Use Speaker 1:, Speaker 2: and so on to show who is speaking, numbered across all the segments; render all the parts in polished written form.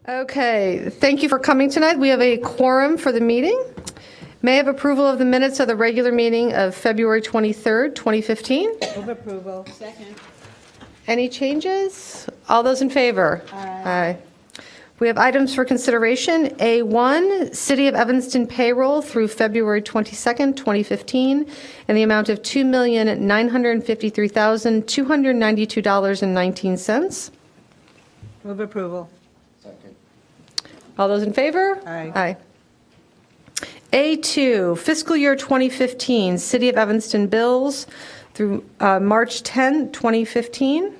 Speaker 1: Okay, thank you for coming tonight. We have a quorum for the meeting. May I have approval of the minutes of the regular meeting of February 23rd, 2015?
Speaker 2: Move approval. Second.
Speaker 1: Any changes? All those in favor? Aye. We have items for consideration. A1, City of Evanston payroll through February 22nd, 2015, in the amount of $2,953,292.19.
Speaker 2: Move approval.
Speaker 1: All those in favor?
Speaker 2: Aye.
Speaker 1: A2, fiscal year 2015, City of Evanston bills through March 10, 2015,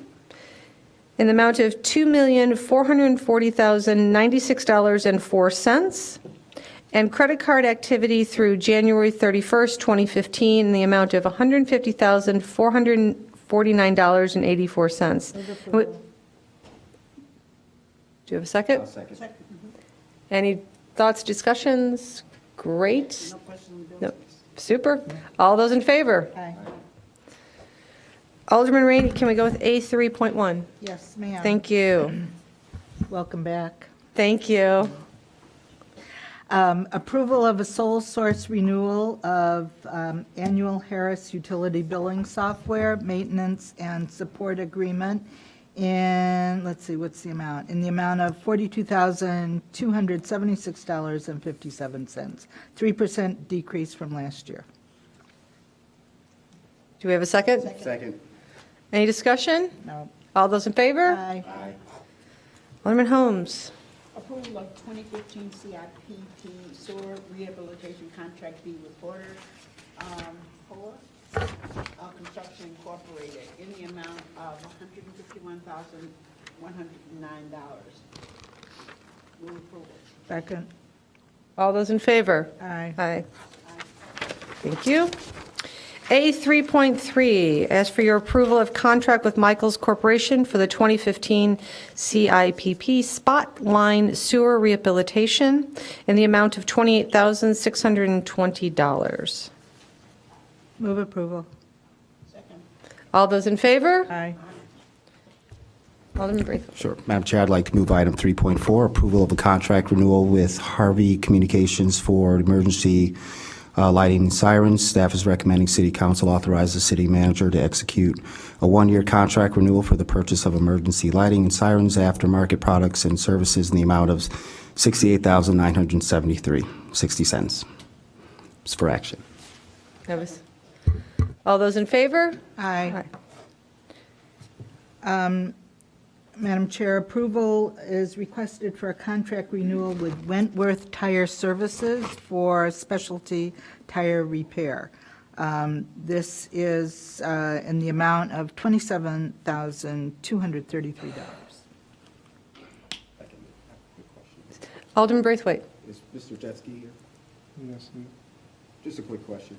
Speaker 1: in the amount of $2,440,096.04, and credit card activity through January 31st, 2015, in the amount of $150,449.84. Do you have a second?
Speaker 3: Second.
Speaker 1: Any thoughts, discussions? Great.
Speaker 2: No question.
Speaker 1: No. Super. All those in favor?
Speaker 2: Aye.
Speaker 1: Alderman Rainey, can we go with A3.1?
Speaker 2: Yes, ma'am.
Speaker 1: Thank you.
Speaker 2: Welcome back.
Speaker 1: Thank you.
Speaker 2: Approval of a sole source renewal of annual Harris utility billing software, maintenance, and support agreement in, let's see, what's the amount? In the amount of $42,276.57, 3% decrease from last year.
Speaker 1: Do we have a second?
Speaker 3: Second.
Speaker 1: Any discussion?
Speaker 2: No.
Speaker 1: All those in favor?
Speaker 2: Aye.
Speaker 3: Aye.
Speaker 1: Alderman Holmes.
Speaker 4: Approval of 2015 CIPP sewer rehabilitation contract B with Porter Construction Incorporated in the amount of $151,109. Move approval.
Speaker 2: Second.
Speaker 1: All those in favor?
Speaker 2: Aye.
Speaker 1: Aye. Thank you. A3.3, ask for your approval of contract with Michaels Corporation for the 2015 CIPP spot line sewer rehabilitation in the amount of $28,620.
Speaker 2: Move approval.
Speaker 4: Second.
Speaker 1: All those in favor?
Speaker 2: Aye.
Speaker 1: Alderman Braithwaite.
Speaker 3: Sure. Madam Chair, I'd like to move item 3.4, approval of a contract renewal with Harvey Communications for emergency lighting and sirens. Staff is recommending City Council authorize the city manager to execute a one-year contract renewal for the purchase of emergency lighting and sirens, aftermarket products and services in the amount of $68,973.60. It's for action.
Speaker 1: All those in favor?
Speaker 2: Aye. Madam Chair, approval is requested for a contract renewal with Wentworth Tire Services for specialty tire repair. This is in the amount of $27,233.
Speaker 1: Alderman Braithwaite.
Speaker 3: Is Mr. Jetski here? Yes. Just a quick question.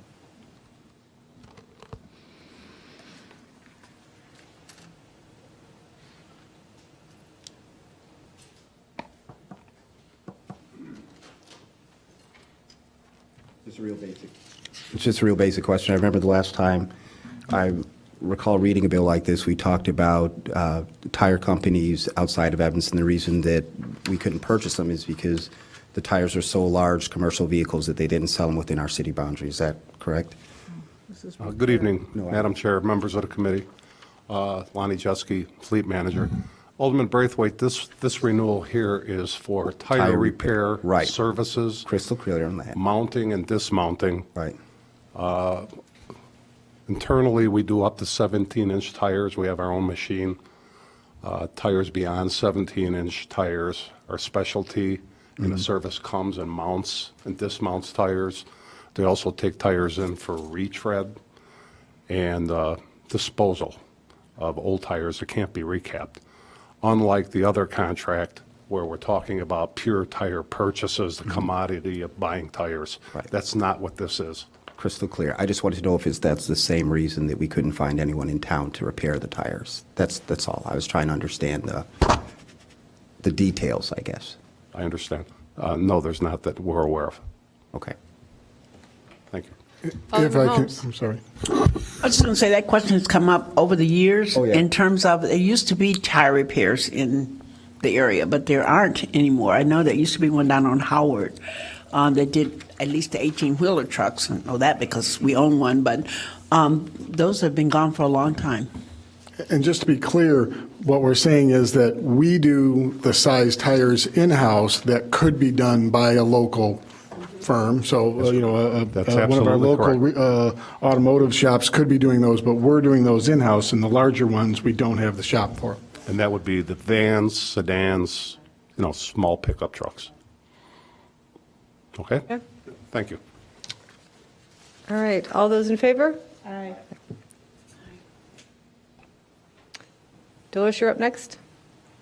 Speaker 3: It's just a real basic question. I remember the last time I recall reading a bill like this, we talked about tire companies outside of Evanston. The reason that we couldn't purchase them is because the tires are so large, commercial vehicles, that they didn't sell them within our city boundaries. Is that correct?
Speaker 5: Good evening,
Speaker 3: No, I-
Speaker 5: Madam Chair, members of the committee, Lonnie Jeske, Fleet Manager. Alderman Braithwaite, this renewal here is for tire
Speaker 3: Tire
Speaker 5: repair
Speaker 3: repair, right.
Speaker 5: services,
Speaker 3: Crystal clear on that.
Speaker 5: mounting and dismounting.
Speaker 3: Right.
Speaker 5: Internally, we do up to 17-inch tires. We have our own machine. Tires beyond 17-inch tires are specialty, and the service comes and mounts and dismounts tires. They also take tires in for retread and disposal of old tires that can't be recapped. Unlike the other contract where we're talking about pure tire purchases, the commodity of buying tires.
Speaker 3: Right.
Speaker 5: That's not what this is.
Speaker 3: Crystal clear. I just wanted to know if that's the same reason that we couldn't find anyone in town to repair the tires. That's all. I was trying to understand the details, I guess.
Speaker 5: I understand. No, there's not that we're aware of.
Speaker 3: Okay.
Speaker 5: Thank you.
Speaker 6: If
Speaker 1: Alderman
Speaker 6: I can,
Speaker 1: Holmes.
Speaker 6: I'm sorry.
Speaker 7: I was just going to say that question has come up over the years
Speaker 3: Oh, yeah.
Speaker 7: in terms of, there used to be tire repairs in
Speaker 4: the area, but there aren't anymore. I know there used to be one down on Howard that did at least the 18-wheeler trucks. I know that because we own one, but those have been gone for a long time.
Speaker 6: And just to be clear, what we're saying is that we do the size tires in-house that could be done by a local firm. So,
Speaker 5: That's
Speaker 6: one of our
Speaker 5: absolutely
Speaker 6: local automotive shops could be doing those, but we're doing those in-house, and the larger ones, we don't have the shop for.
Speaker 5: And that would be the vans, sedans, small pickup trucks. Okay?
Speaker 1: Okay.
Speaker 5: Thank you.
Speaker 1: All right, all those in favor?
Speaker 2: Aye.
Speaker 1: Delois, you're up next.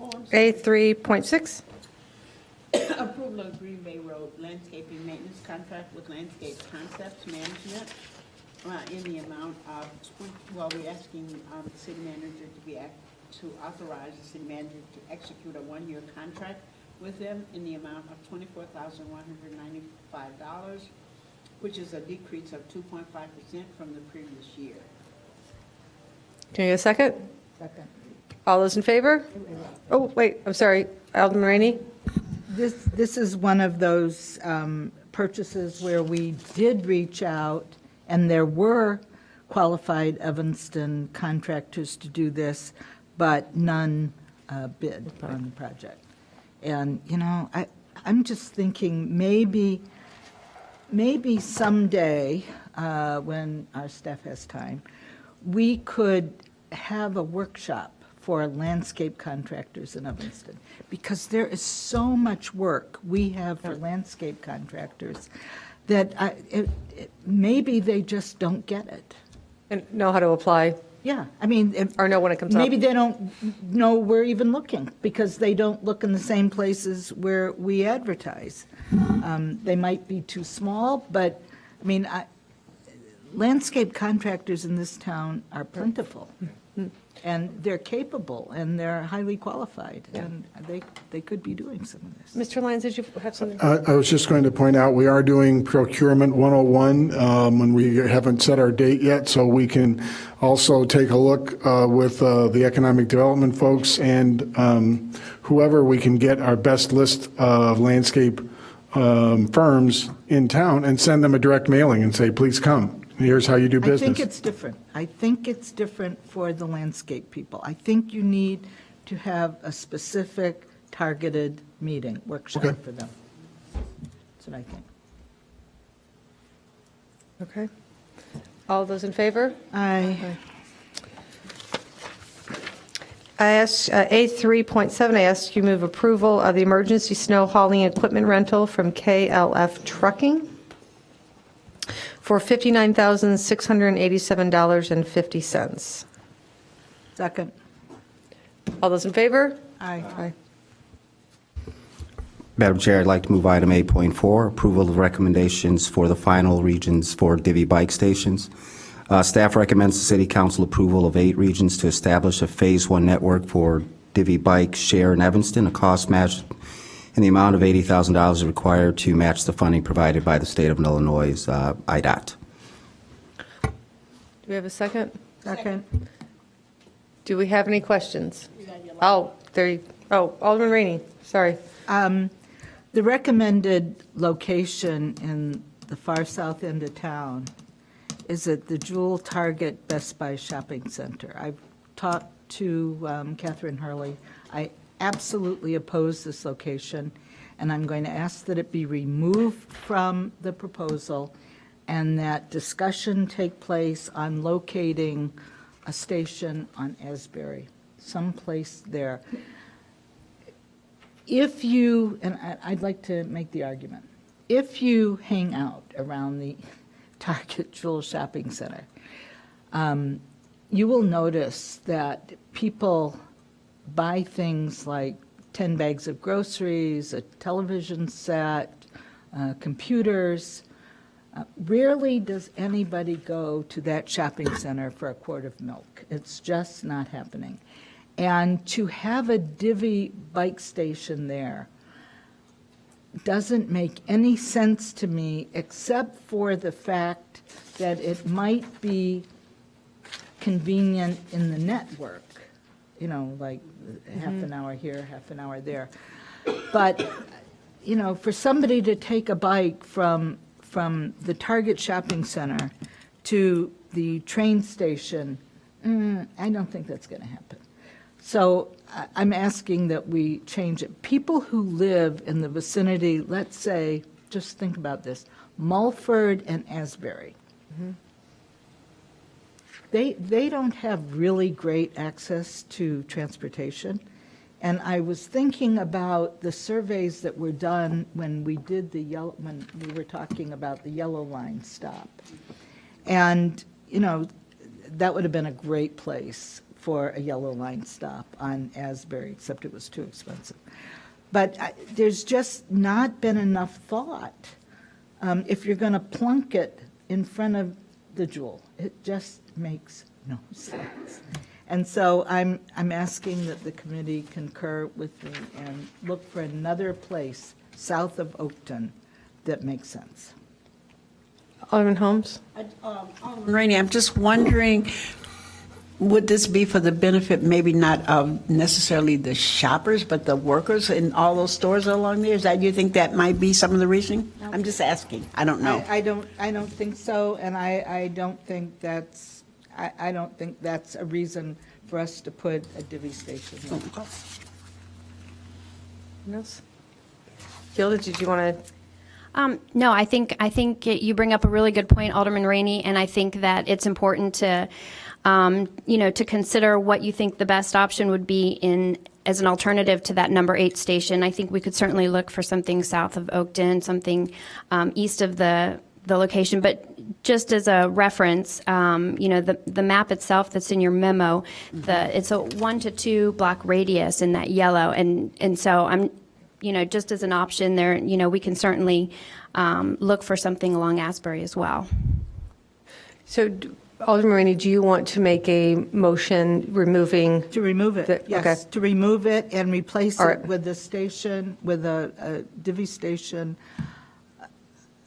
Speaker 1: A3.6.
Speaker 4: Approval of Green Bay Road landscaping maintenance contract with Landscape Concepts Management in the amount of, we're asking the city manager to authorize the city manager to execute a one-year contract with them in the amount of $24,195, which is a decrease of 2.5% from the previous year.
Speaker 1: Can I get a second?
Speaker 2: Second.
Speaker 1: All those in favor? Oh, wait, I'm sorry. Alderman Rainey?
Speaker 2: This is one of those purchases where we did reach out, and there were qualified Evanston contractors to do this, but none bid on the project. And, I'm just thinking maybe someday, when our staff has time, we could have a workshop for landscape contractors in Evanston, because there is so much work we have for landscape contractors that maybe they just don't get it.
Speaker 1: And know how to apply,
Speaker 2: Yeah, I mean.
Speaker 1: or know when it comes up?
Speaker 2: Maybe they don't know we're even looking, because they don't look in the same places where we advertise. They might be too small, but, landscape contractors in this town are plentiful. And they're capable, and they're highly qualified, and they could be doing some of this.
Speaker 1: Mr. Lyons, did you have something?
Speaker 6: I was just going to point out, we are doing Procurement 101, and we haven't set our date yet, so we can also take a look with the economic development folks and whoever we can get our best list of landscape firms in town and send them a direct mailing and say, please come. Here's how you do business.
Speaker 2: I think it's different. I think it's different for the landscape people. I think you need to have a specific targeted meeting, workshop
Speaker 6: Okay.
Speaker 2: for them. That's what I think.
Speaker 1: Okay. All those in favor?
Speaker 2: Aye.
Speaker 1: I ask, A3.7, I ask you move approval of the emergency snow hauling equipment rental from KLF Trucking for $59,687.50.
Speaker 2: Second.
Speaker 1: All those in favor?
Speaker 2: Aye.
Speaker 3: Madam Chair, I'd like to move item 8.4, approval of recommendations for the final regions for Divvy bike stations. Staff recommends the City Council approval of 8 regions to establish a Phase 1 network for Divvy bike share in Evanston. A cost match in the amount of $80,000 is required to match the funding provided by the State of Illinois' IDOT.
Speaker 1: Do we have a second?
Speaker 2: Second.
Speaker 1: Do we have any questions? Alderman Rainey, sorry.
Speaker 2: The recommended location in the far south end of town is at the Jewel Target Best Buy Shopping Center. I've talked to Catherine Hurley. I absolutely oppose this location, and I'm going to ask that it be removed from the proposal and that discussion take place on locating a station on Asbury, someplace there. If you, and I'd like to make the argument, if you hang out around the Target Jewel Shopping Center, you will notice that people buy things like 10 bags of groceries, a television set, computers. Rarely does anybody go to that shopping center for a quart of milk. It's just not happening. And to have a Divvy bike station there doesn't make any sense to me, except for the fact that it might be convenient in the network. like half an hour here, half an hour there. But, for somebody to take a bike from the Target shopping center to the train station, I don't think that's going to happen. So I'm asking that we change it. People who live in the vicinity, let's say, just think about this, Mulford and Asbury. They don't have really great access to transportation. And I was thinking about the surveys that were done when we did when we were talking about the Yellow Line stop. And, that would have been a great place for a Yellow Line stop on Asbury, except it was too expensive. But there's just not been enough thought. If you're going to plunk it in front of the Jewel, it just makes no sense. And so I'm asking that the committee concur with me and look for another place south of Oakton that makes sense.
Speaker 1: Alderman Holmes?
Speaker 4: Alderman Rainey, I'm just wondering, would this be for the benefit, maybe not of necessarily the shoppers, but the workers in all those stores along there? You think that might be some of the reasoning? I'm just asking. I don't know.
Speaker 2: I don't think so, and I don't think that's a reason for us to put a divvy station in.
Speaker 1: Anyone else? Gilda, did you want to?
Speaker 7: No, I think you bring up a really good point, Alderman Rainey, and I think that it's important to, to consider what you think the best option would be as an alternative to that number 8 station. I think we could certainly look for something south of Oakton, something east of the location, but just as a reference, the map itself that's in your memo, it's a 1 to 2 block radius in that yellow, and so I'm. Just as an option there, we can certainly look for something along Asbury as well.
Speaker 1: So, Alderman Rainey, do you want to make a motion removing?
Speaker 2: To remove it, yes,
Speaker 1: Okay.
Speaker 2: to remove it and replace
Speaker 1: All
Speaker 2: it
Speaker 1: right.
Speaker 2: with a station, with a divvy station.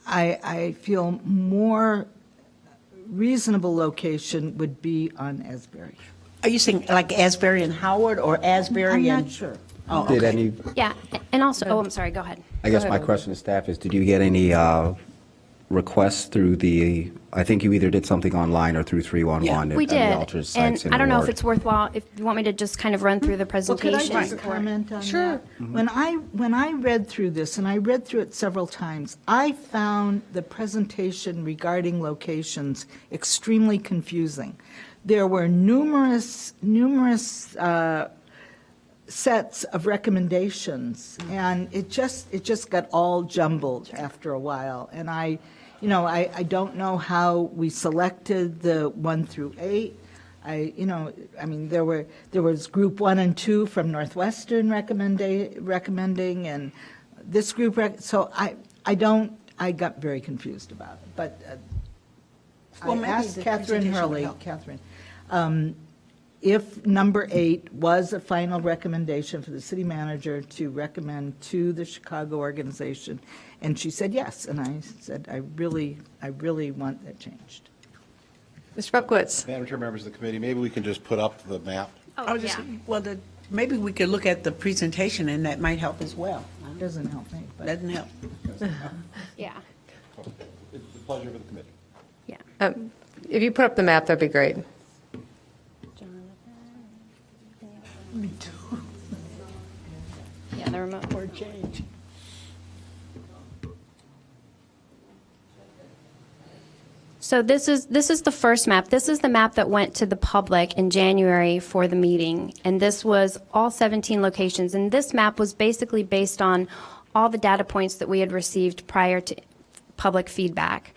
Speaker 2: I feel more reasonable location would be on Asbury.
Speaker 4: Are you saying like Asbury and Howard or Asbury
Speaker 2: I'm
Speaker 4: and?
Speaker 2: not sure.
Speaker 4: Oh,
Speaker 3: Did
Speaker 4: okay.
Speaker 3: any,
Speaker 7: Yeah, and also, I'm sorry, go ahead.
Speaker 3: I guess my question to staff is, did you get any requests through I think you either did something online or through 311?
Speaker 7: We
Speaker 3: at the
Speaker 7: did,
Speaker 3: alternate
Speaker 7: and
Speaker 3: sites in
Speaker 7: I don't know if
Speaker 3: Ward?
Speaker 7: it's worthwhile, if you want me to just kind of run through the
Speaker 2: Well, could I
Speaker 7: presentation.
Speaker 2: just comment on
Speaker 1: Sure.
Speaker 2: that? When I read through this, and I read through it several times, I found the presentation regarding locations extremely confusing. There were numerous sets of recommendations, and it just got all jumbled after a while. And I don't know how we selected the 1 through 8. There was group 1 and 2 from Northwestern recommending, and this group, so I got very confused about it. But
Speaker 4: Well,
Speaker 2: I
Speaker 4: maybe
Speaker 2: asked
Speaker 4: the
Speaker 2: Catherine
Speaker 4: presentation will
Speaker 2: Hurley,
Speaker 4: help.
Speaker 2: if number 8 was a final recommendation for the city manager to recommend to the Chicago organization, and she said yes, and I said, I really want that changed.
Speaker 1: Mr. Buckwitz?
Speaker 8: Madam Chair, members of the committee, maybe we can just put up the map.
Speaker 7: Oh,
Speaker 4: just, maybe we could look at the presentation and that might help as well.
Speaker 2: Doesn't help me, but.
Speaker 4: Doesn't help.
Speaker 7: Yeah,
Speaker 8: It's a pleasure for the committee.
Speaker 7: yeah.
Speaker 1: If you put up the map, that'd be great.
Speaker 7: Yeah, the remote.
Speaker 4: Or change.
Speaker 7: So this is the first map. This is the map that went to the public in January for the meeting, and this was all 17 locations. And this map was basically based on all the data points that we had received prior to public feedback.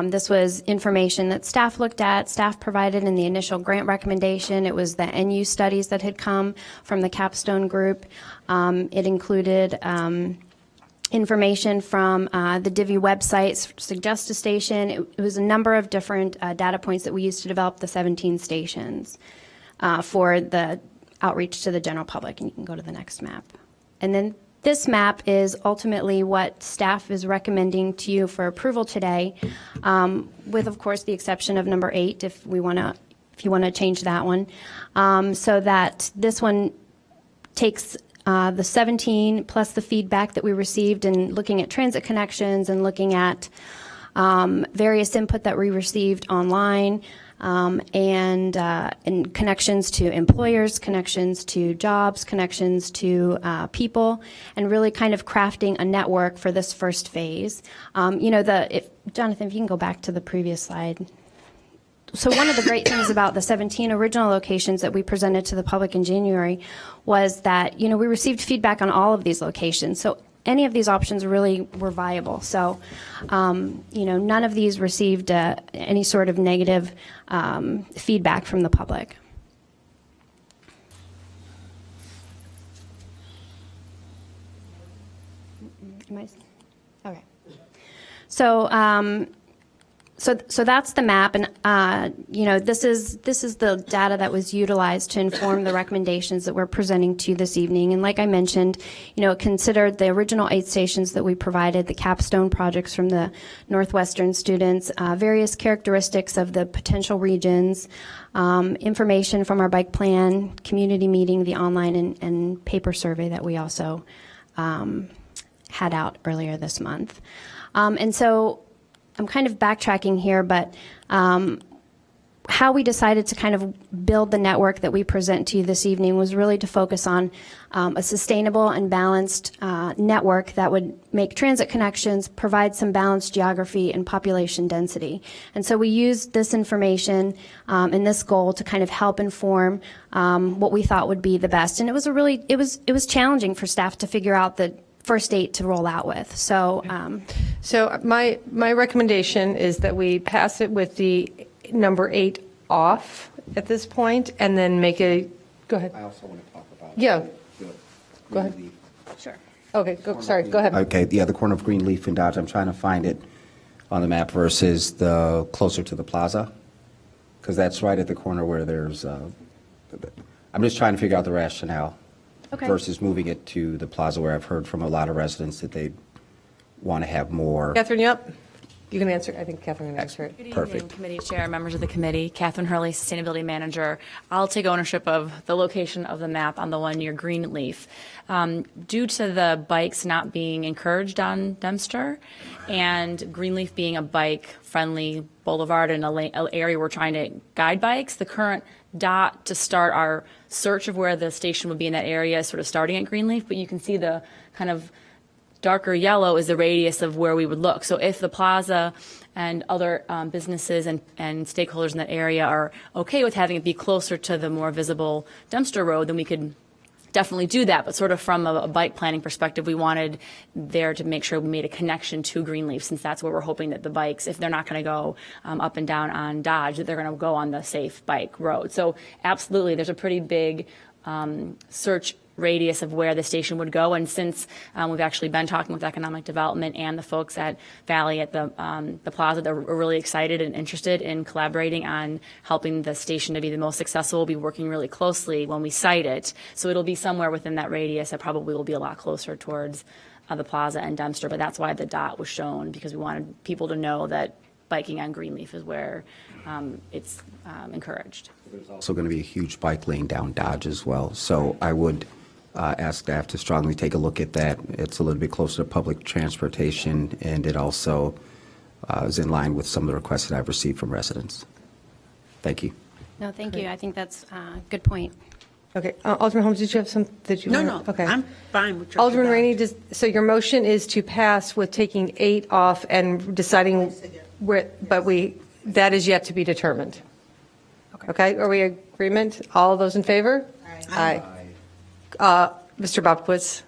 Speaker 7: This was information that staff looked at, staff provided in the initial grant recommendation. It was the NU studies that had come from the Capstone Group. It included information from the Divvy website, Suggest a Station. It was a number of different data points that we used to develop the 17 stations for the outreach to the general public. And you can go to the next map. And then this map is ultimately what staff is recommending to you for approval today, with, of course, the exception of number 8, if we want to if you want to change that one, so that this one takes the 17 plus the feedback that we received in looking at transit connections and looking at various input that we received online, and connections to employers, connections to jobs, connections to people, and really kind of crafting a network for this first phase. Jonathan, if you can go back to the previous slide. So one of the great things about the 17 original locations that we presented to the public in January was that, we received feedback on all of these locations. So any of these options really were viable. So, none of these received any sort of negative feedback from the public. Okay. So that's the map, and this is the data that was utilized to inform the recommendations that we're presenting to you this evening. And like I mentioned, it considered the original 8 stations that we provided, the capstone projects from the Northwestern students, various characteristics of the potential regions, information from our bike plan, community meeting, the online and paper survey that we also had out earlier this month, and so. I'm kind of backtracking here, but how we decided to kind of build the network that we present to you this evening was really to focus on a sustainable and balanced network that would make transit connections, provide some balanced geography and population density. And so we used this information and this goal to kind of help inform what we thought would be the best. And it was challenging for staff to figure out the first 8 to roll out with. So,
Speaker 1: So my recommendation is that we pass it with the number 8 off at this point, and then make go ahead.
Speaker 3: I also want to talk about.
Speaker 1: Yeah. Go ahead.
Speaker 7: sure.
Speaker 1: Okay, sorry, go ahead.
Speaker 3: Okay, the other corner of Greenleaf and Dodge, I'm trying to find it on the map versus the closer to the plaza, because that's right at the corner where there's, I'm just trying to figure out the rationale.
Speaker 7: Okay.
Speaker 3: Versus moving it to the plaza, where I've heard from a lot of residents that they want to have more.
Speaker 1: Catherine, yep. You can answer. I think Catherine can answer it.
Speaker 9: Good
Speaker 3: Perfect.
Speaker 9: evening, committee chair, members of the committee. Catherine Hurley, Sustainability Manager. I'll take ownership of the location of the map on the one near Greenleaf. Due to the bikes not being encouraged on Dempster and Greenleaf being a bike-friendly boulevard and an area we're trying to guide bikes, the current dot to start our search of where the station would be in that area is sort of starting at Greenleaf, but you can see the kind of darker yellow is the radius of where we would look. So if the plaza and other businesses and stakeholders in that area are okay with having it be closer to the more visible Dempster Road, then we could definitely do that. But sort of from a bike planning perspective, we wanted there to make sure we made a connection to Greenleaf, since that's where we're hoping that the bikes, if they're not going to go up and down on Dodge, that they're going to go on the safe bike road. So absolutely, there's a pretty big search radius of where the station would go. And since we've actually been talking with economic development and the folks at Valley at the plaza, they're really excited and interested in collaborating on helping the station to be the most successful. We'll be working really closely when we site it. So it'll be somewhere within that radius that probably will be a lot closer towards the plaza and Dempster. But that's why the dot was shown, because we wanted people to know that biking on Greenleaf is where it's encouraged.
Speaker 3: There's also going to be a huge bike lane down Dodge as well. So I would ask staff to strongly take a look at that. It's a little bit closer to public transportation, and it also is in line with some of the requests that I've received from residents. Thank you.
Speaker 7: No, thank you. I think that's a good point.
Speaker 1: Okay, Alderman Holmes, did you have some,
Speaker 4: No,
Speaker 1: Okay.
Speaker 4: I'm fine with Churchill
Speaker 1: Alderman
Speaker 4: Dodge.
Speaker 1: Rainey, so your motion is to pass with taking 8 off and deciding where, but that is yet to be determined. Okay, are we in agreement? All those in favor? Aye. Mr. Bobkowitz?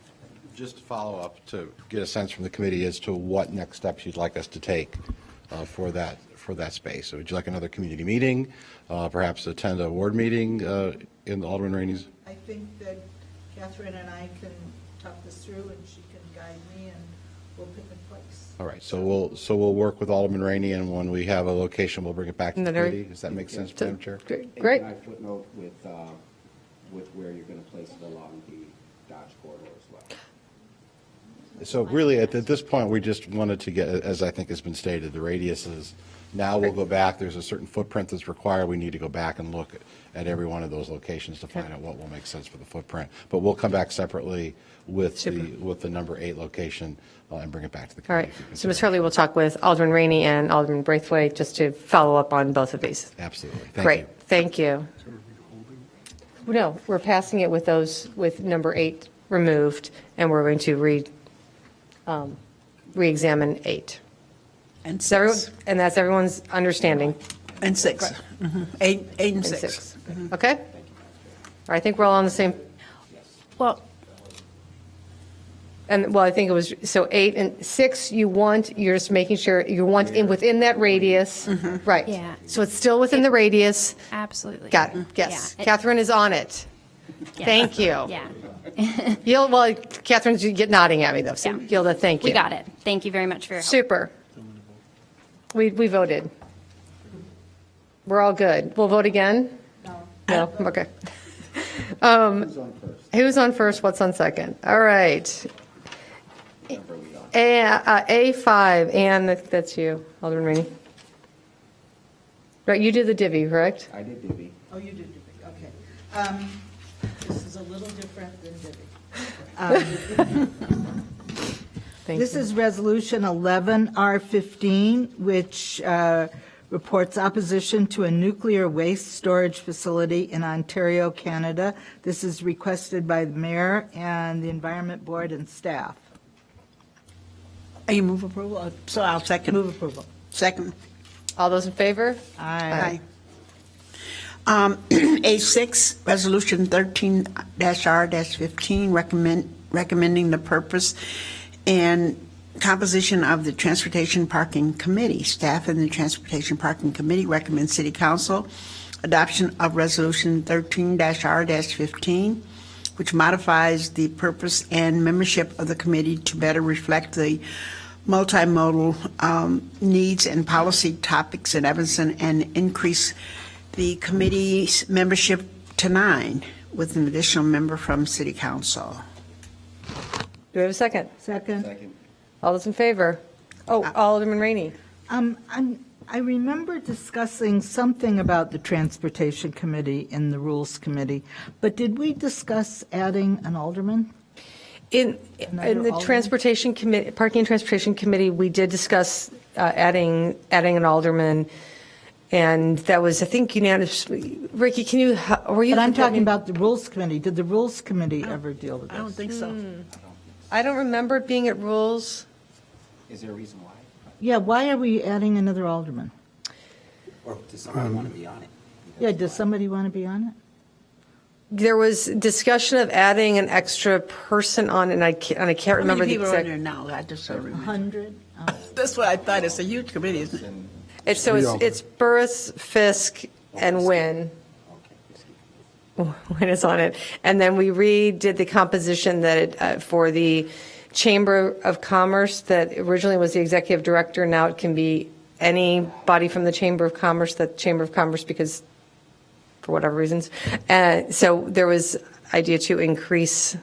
Speaker 8: Just to follow up, to get a sense from the committee as to what next steps you'd like us to take for that space. So would you like another community meeting, perhaps attend a ward meeting in Alderman Rainey's?
Speaker 2: I think that Catherine and I can talk this through, and she can guide me, and we'll pick a place.
Speaker 8: All right, so we'll work with Alderman Rainey, and when we have a location, we'll bring it back to the committee. Does that make sense, Madam Chair?
Speaker 1: Great.
Speaker 3: And I footnote with where you're going to place it along the Dodge corridor as well.
Speaker 8: So really, at this point, we just wanted to get, as I think has been stated, the radiuses. Now we'll go back, there's a certain footprint that's required, we need to go back and look at every one of those locations to find out what will make sense for the footprint. But we'll come back separately with the number 8 location and bring it back to the
Speaker 1: All right,
Speaker 8: committee.
Speaker 1: so Ms. Hurley will talk with Alderman Rainey and Alderman Braithwaite just to follow up on both of these.
Speaker 8: Absolutely. Thank you.
Speaker 1: Great, thank you. No, we're passing it with those, with number 8 removed, and we're going to re-examine 8.
Speaker 4: And
Speaker 1: Is everyone-
Speaker 4: 6.
Speaker 1: And that's everyone's understanding?
Speaker 4: And 6. 8 and
Speaker 1: And
Speaker 4: 6.
Speaker 1: 6. Okay? All right, I think we're all on the same,
Speaker 7: Well,
Speaker 1: and, well, I think it was, so 8 and 6, you're just making sure, you want within that radius. Right.
Speaker 7: Yeah.
Speaker 1: So it's still within the radius.
Speaker 7: absolutely.
Speaker 1: Got it, yes.
Speaker 7: Yeah.
Speaker 1: Catherine is on it.
Speaker 7: Yeah.
Speaker 1: Thank you.
Speaker 7: Yeah,
Speaker 1: Well, Catherine's nodding at me, though, so
Speaker 7: Yeah.
Speaker 1: Gilda, thank you.
Speaker 7: we got it. Thank you very much for your help.
Speaker 1: Super. We voted. We're all good. We'll vote again? No? Okay. Who's on first? What's on second? All right. A5, Ann, that's you, Alderman Rainey. Right, you did the divvy, correct?
Speaker 3: I did, Divvy.
Speaker 2: Oh, you did, okay. This is a little different than
Speaker 1: Thank
Speaker 2: This
Speaker 1: you.
Speaker 2: is Resolution 11R15, which reports opposition to a nuclear waste storage facility in Ontario, Canada. This is requested by the mayor and the Environment Board and staff.
Speaker 4: You move approval? So I'll second.
Speaker 2: Move approval.
Speaker 4: Second.
Speaker 1: All those in favor?
Speaker 2: Aye.
Speaker 4: A6, Resolution 13-R-15, recommending the purpose and composition of the Transportation Parking Committee. Staff and the Transportation Parking Committee recommend City Council adoption of Resolution 13-R-15, which modifies the purpose and membership of the committee to better reflect the multimodal needs and policy topics in Evanston and increase the committee's membership to 9 with an additional member from City Council.
Speaker 1: Do we have a second?
Speaker 2: Second.
Speaker 1: All those in favor? Oh, Alderman Rainey.
Speaker 2: I remember discussing something about the Transportation Committee in the Rules Committee, but did we discuss adding an alderman?
Speaker 1: In
Speaker 2: Another
Speaker 1: the
Speaker 2: alderman?
Speaker 1: Transportation Committee, Parking and Transportation Committee, we did discuss adding an alderman, and that was, I think, unanimous. Ricky, can you, were you?
Speaker 2: But I'm talking about the Rules Committee. Did the Rules Committee ever deal with this?
Speaker 4: I don't think so.
Speaker 1: I don't remember it being at rules.
Speaker 3: Is there a reason why?
Speaker 2: Yeah, why are we adding another alderman?
Speaker 3: Or does somebody want to be on it?
Speaker 2: Yeah, does somebody want to be on it?
Speaker 1: There was discussion of adding an extra person on, and I can't remember the
Speaker 4: How many people are on
Speaker 1: exact.
Speaker 4: there now? I just don't remember.
Speaker 2: 100?
Speaker 4: That's what I thought. It's a huge committee, isn't it?
Speaker 1: It's Burris, Fisk, and Wynn. Wynn is on it. And then we redid the composition that for the Chamber of Commerce, that originally was the executive director, now it can be anybody from the Chamber of Commerce, because for whatever reasons. So there was idea to increase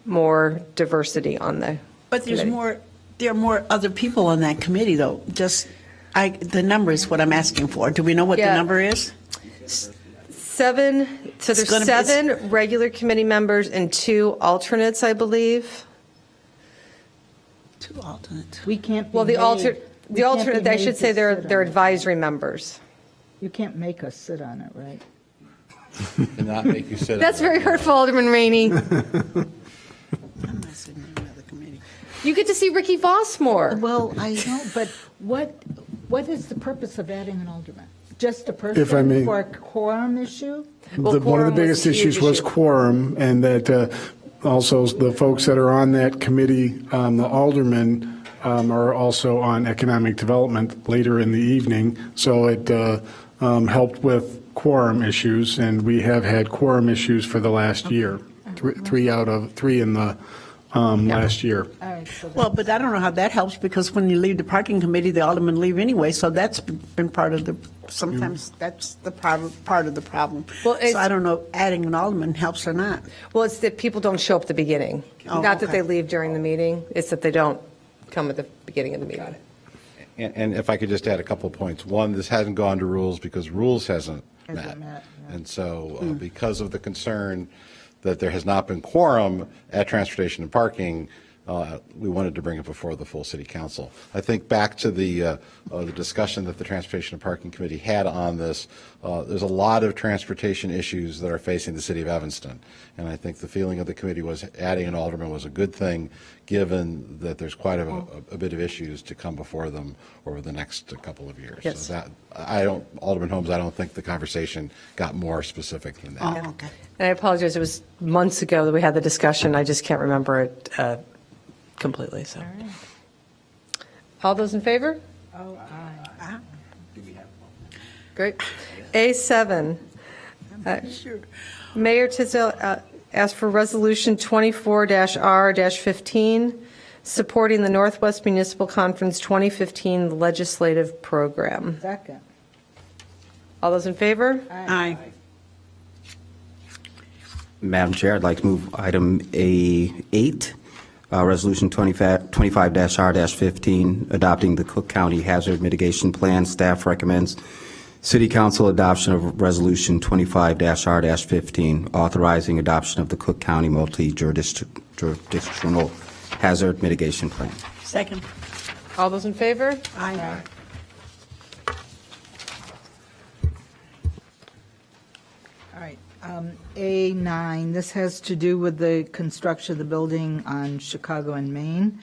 Speaker 1: more diversity on the
Speaker 4: But there's
Speaker 1: committee.
Speaker 4: there are more other people on that committee, though. The number is what I'm asking for. Do we know what the
Speaker 1: Yeah.
Speaker 4: number is?
Speaker 1: 7, so
Speaker 4: It's
Speaker 1: there's
Speaker 4: gonna be-
Speaker 1: 7 regular committee members and 2 alternates, I believe.
Speaker 4: 2 alternates.
Speaker 2: We can't be
Speaker 1: Well, the
Speaker 2: made-
Speaker 1: alternate,
Speaker 2: we can't be
Speaker 1: I
Speaker 2: made
Speaker 1: should
Speaker 2: to
Speaker 1: say they're
Speaker 2: sit on it.
Speaker 1: advisory members.
Speaker 2: You can't make us sit on it, right?
Speaker 8: And not make you sit.
Speaker 1: That's very hurtful, Alderman Rainey.
Speaker 4: I'm not sitting in another committee.
Speaker 1: You get to see Ricky Voss more.
Speaker 2: Well, I know, but what is the purpose of adding an alderman? Just a
Speaker 6: If I may-
Speaker 2: person for a quorum issue?
Speaker 1: Well,
Speaker 6: One of
Speaker 1: quorum
Speaker 6: the
Speaker 1: was
Speaker 6: biggest
Speaker 1: a huge
Speaker 6: issues was
Speaker 1: issue.
Speaker 6: quorum, and that also the folks that are on that committee, the aldermen, are also on economic development later in the evening, so it helped with quorum issues, and we have had quorum issues for the last year, 3 out of 3 in the last year.
Speaker 2: All right, so
Speaker 4: Well, but I don't know how that helps, because when you leave the parking committee, the aldermen leave anyway, so that's been part of the, sometimes that's the part of the problem.
Speaker 1: Well, it's-
Speaker 4: So I don't know, adding an alderman helps or not.
Speaker 1: Well, it's that people don't show up at the beginning.
Speaker 4: Oh,
Speaker 1: Not that
Speaker 4: okay.
Speaker 1: they leave during the meeting, it's that they don't come at the beginning of the meeting.
Speaker 8: And if I could just add a couple of points. One, this hasn't gone to rules because rules hasn't
Speaker 2: Hasn't
Speaker 8: met.
Speaker 2: met, yeah.
Speaker 8: And so because of the concern that there has not been quorum at Transportation and Parking, we wanted to bring it before the full city council. I think back to the discussion that the Transportation and Parking Committee had on this, there's a lot of transportation issues that are facing the city of Evanston. And I think the feeling of the committee was adding an alderman was a good thing, given that there's quite a bit of issues to come before them over the next couple of years.
Speaker 1: Yes.
Speaker 8: So that, Alderman Holmes, I don't think the conversation got more specific than that.
Speaker 4: Oh, okay.
Speaker 1: And I apologize, it was months ago that we had the discussion, I just can't remember it completely, so. All those in favor?
Speaker 2: Oh, aye.
Speaker 1: Great. A7,
Speaker 4: Sure.
Speaker 1: Mayor Tisdale asked for Resolution 24-R-15, supporting the Northwest Municipal Conference 2015 legislative program.
Speaker 2: Second.
Speaker 1: All those in favor?
Speaker 4: Aye.
Speaker 3: Madam Chair, I'd like to move item A8, Resolution 25-R-15, adopting the Cook County Hazard Mitigation Plan. Staff recommends City Council adoption of Resolution 25-R-15, authorizing adoption of the Cook County Multi-Jurisdictional Hazard Mitigation Plan.
Speaker 4: Second.
Speaker 1: All those in favor?
Speaker 4: Aye.
Speaker 2: All right. A9, this has to do with the construction of the building on Chicago and Main.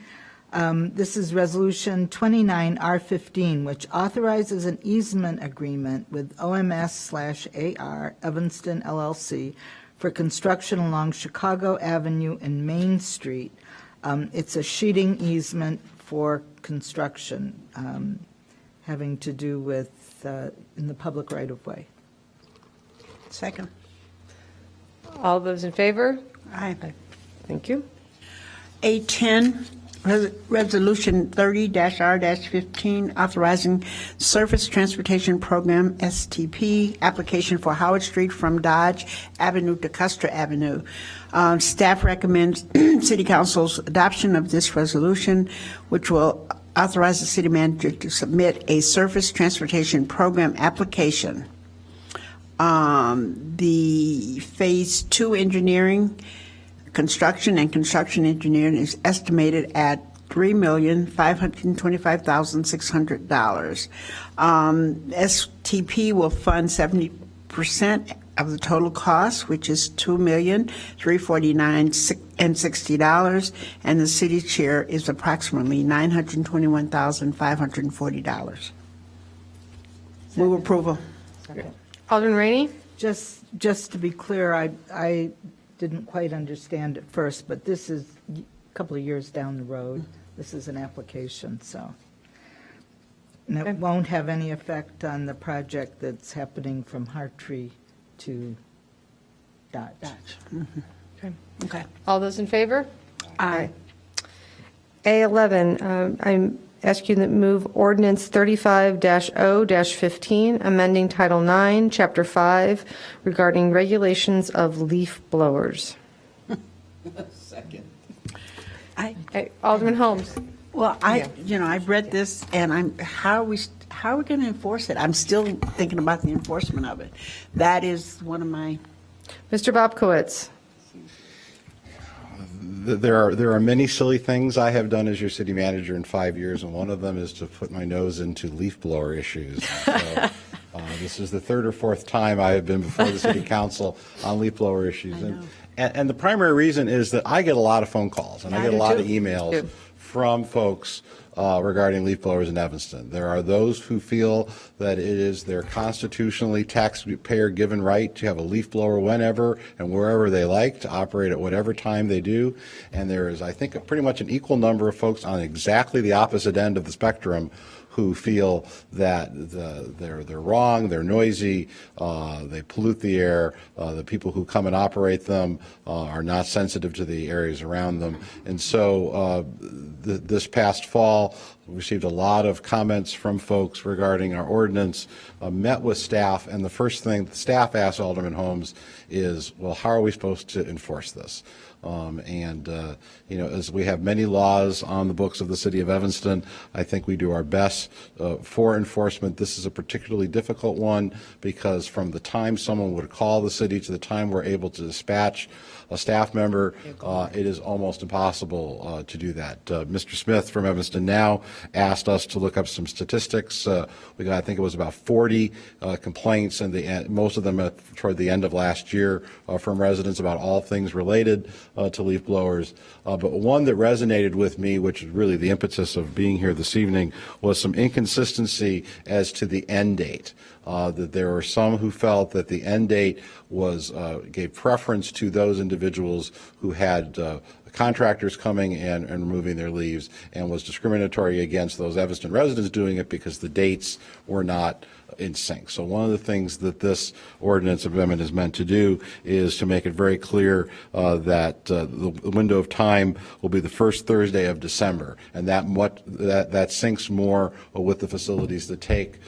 Speaker 2: This is Resolution 29R15, which authorizes an easement agreement with OMS/AR Evanston LLC for construction along Chicago Avenue and Main Street. It's a sheeting easement for construction having to do with in the public right-of-way.
Speaker 4: Second.
Speaker 1: All those in favor?
Speaker 4: Aye.
Speaker 1: Thank you.
Speaker 4: A10, Resolution 30-R-15, authorizing Surface Transportation Program, STP, application for Howard Street from Dodge Avenue to Custer Avenue. Staff recommends City Council's adoption of this resolution, which will authorize the city manager to submit a Surface Transportation Program application. The Phase 2 engineering, construction engineering is estimated at $3,525,600. STP will fund 70% of the total cost, which is $2,349,060, and the city share is approximately $921,540. Move approval.
Speaker 1: Alderman Rainey?
Speaker 2: Just to be clear, I didn't quite understand at first, but this is a couple of years down the road. This is an application, so. And it won't have any effect on the project that's happening from Hartree to Dodge.
Speaker 4: Okay.
Speaker 1: All those in favor?
Speaker 4: Aye.
Speaker 1: A11, I ask you to move ordinance 35-0-15, amending Title 9, Chapter 5, regarding regulations of leaf blowers. Hey, Alderman Holmes.
Speaker 4: Well, I've read this, and how are we going to enforce it? I'm still thinking about the enforcement of it. That is one of my,
Speaker 1: Mr. Bobkowitz.
Speaker 8: There are many silly things I have done as your city manager in 5 years, and one of them is to put my nose into leaf blower issues. So, this is the third or fourth time I have been before the city council on leaf blower issues. And the primary reason is that I get a lot of phone calls, and I get a lot of emails from folks regarding leaf blowers in Evanston. There are those who feel that it is their constitutionally taxpayer-given right to have a leaf blower whenever and wherever they like, to operate at whatever time they do. And there is, I think, pretty much an equal number of folks on exactly the opposite end of the spectrum who feel that they're wrong, they're noisy, they pollute the air, the people who come and operate them are not sensitive to the areas around them. And so this past fall, we received a lot of comments from folks regarding our ordinance, met with staff, and the first thing the staff asked Alderman Holmes is, well, how are we supposed to enforce this? As we have many laws on the books of the city of Evanston, I think we do our best for enforcement. This is a particularly difficult one because from the time someone would call the city to the time we're able to dispatch a staff member, it is almost impossible to do that. Mr. Smith from Evanston Now asked us to look up some statistics. We got, I think it was about 40 complaints, and most of them toward the end of last year from residents about all things related to leaf blowers. But one that resonated with me, which is really the impetus of being here this evening, was some inconsistency as to the end date. That there were some who felt that the end date was gave preference to those individuals who had contractors coming and removing their leaves, and was discriminatory against those Evanston residents doing it because the dates were not in sync. So one of the things that this ordinance amendment is meant to do is to make it very clear that the window of time will be the first Thursday of December, and that syncs more with the facilities that take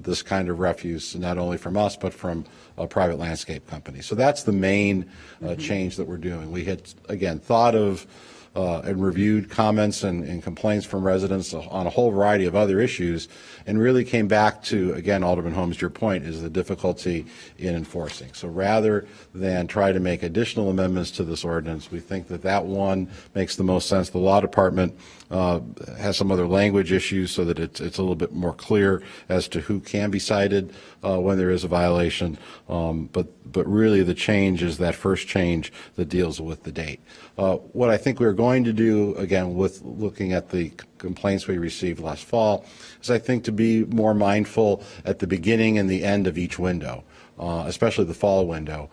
Speaker 8: this kind of refuse, not only from us but from private landscape companies. So that's the main change that we're doing. We had, again, thought of and reviewed comments and complaints from residents on a whole variety of other issues, and really came back to, again, Alderman Holmes, your point is the difficulty in enforcing. So rather than try to make additional amendments to this ordinance, we think that one makes the most sense. The law department has some other language issues so that it's a little bit more clear as to who can be cited when there is a violation. But really the change is that first change that deals with the date. What I think we're going to do, again, with looking at the complaints we received last fall, is I think to be more mindful at the beginning and the end of each window, especially the fall window,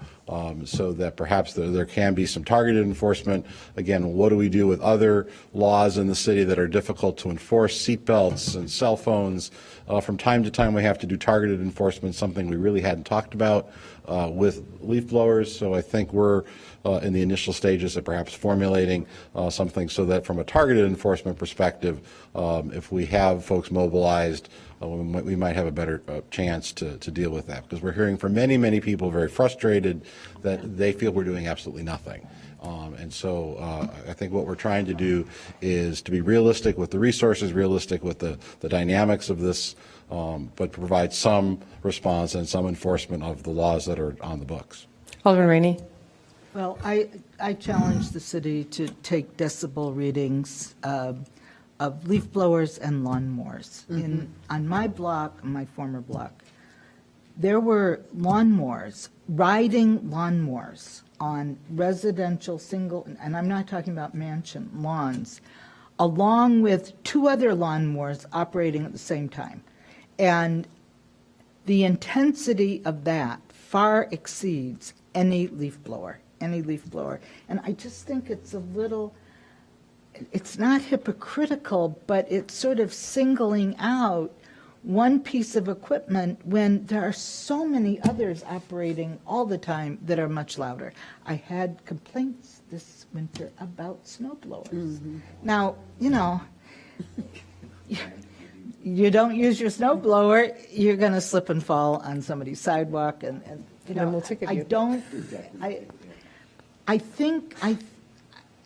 Speaker 8: so that perhaps there can be some targeted enforcement. Again, what do we do with other laws in the city that are difficult to enforce? Seatbelts and cell phones. From time to time, we have to do targeted enforcement, something we really hadn't talked about with leaf blowers. So I think we're in the initial stages of perhaps formulating something so that from a targeted enforcement perspective, if we have folks mobilized, we might have a better chance to deal with that, because we're hearing from many, many people very frustrated that they feel we're doing absolutely nothing. And so I think what we're trying to do is to be realistic with the resources, realistic with the dynamics of this, but provide some response and some enforcement of the laws that are on the books.
Speaker 1: Alderman Rainey.
Speaker 2: Well, I challenge the city to take decibel readings of leaf blowers and lawnmowers. On my block, my former block, there were riding lawnmowers on residential single, and I'm not talking about mansion lawns, along with two other lawnmowers operating at the same time. And the intensity of that far exceeds any leaf blower. And I just think it's it's not hypocritical, but it's sort of singling out one piece of equipment when there are so many others operating all the time that are much louder. I had complaints this winter about snow blowers. Now, you don't use your snow blower, you're going to slip and fall on somebody's sidewalk, and
Speaker 1: we'll ticket you.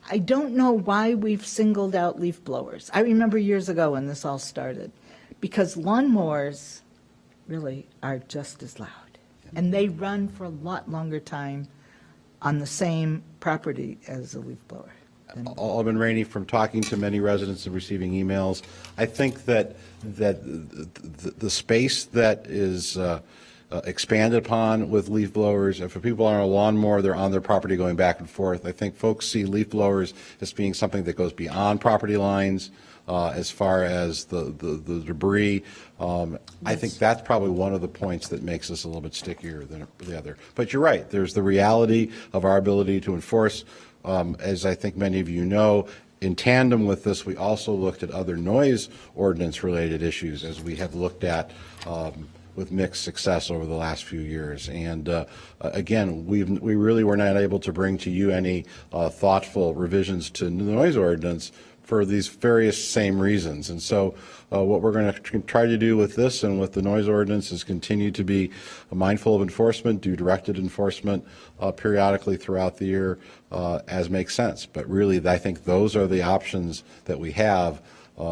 Speaker 2: I don't know why we've singled out leaf blowers. I remember years ago when this all started, because lawnmowers really are just as loud, and they run for a lot longer time on the same property as a leaf blower.
Speaker 8: Alderman Rainey, from talking to many residents and receiving emails, I think that the space that is expanded upon with leaf blowers, if people are on a lawnmower, they're on their property going back and forth. I think folks see leaf blowers as being something that goes beyond property lines as far as the debris. I think that's probably one of the points that makes this a little bit stickier than the other. But you're right, there's the reality of our ability to enforce. As I think many of you know, In tandem with this, we also looked at other noise ordinance-related issues, as we have looked at with mixed success over the last few years. And again, we really were not able to bring to you any thoughtful revisions to the noise ordinance for these various same reasons. And so what we're going to try to do with this and with the noise ordinance is continue to be mindful of enforcement, do directed enforcement periodically throughout the year as makes sense. But really, I think those are the options that we have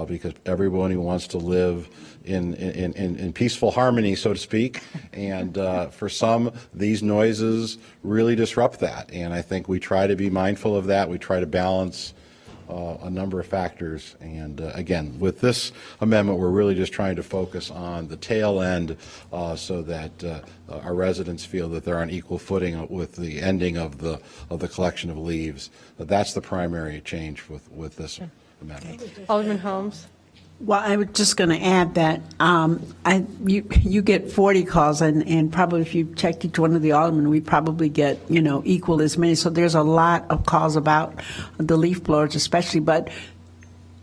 Speaker 8: because everybody wants to live in peaceful harmony, so to speak. And for some, these noises really disrupt that. And I think we try to be mindful of that. We try to balance a number of factors. And again, with this amendment, we're really just trying to focus on the tail end so that our residents feel that they're on equal footing with the ending of the collection of leaves. That's the primary change with this amendment.
Speaker 1: Alderman Holmes?
Speaker 4: Well, I was just going to add that you get 40 calls, and probably if you checked each one of the aldermen, we probably get, equal as many. So there's a lot of calls about the leaf blowers especially. But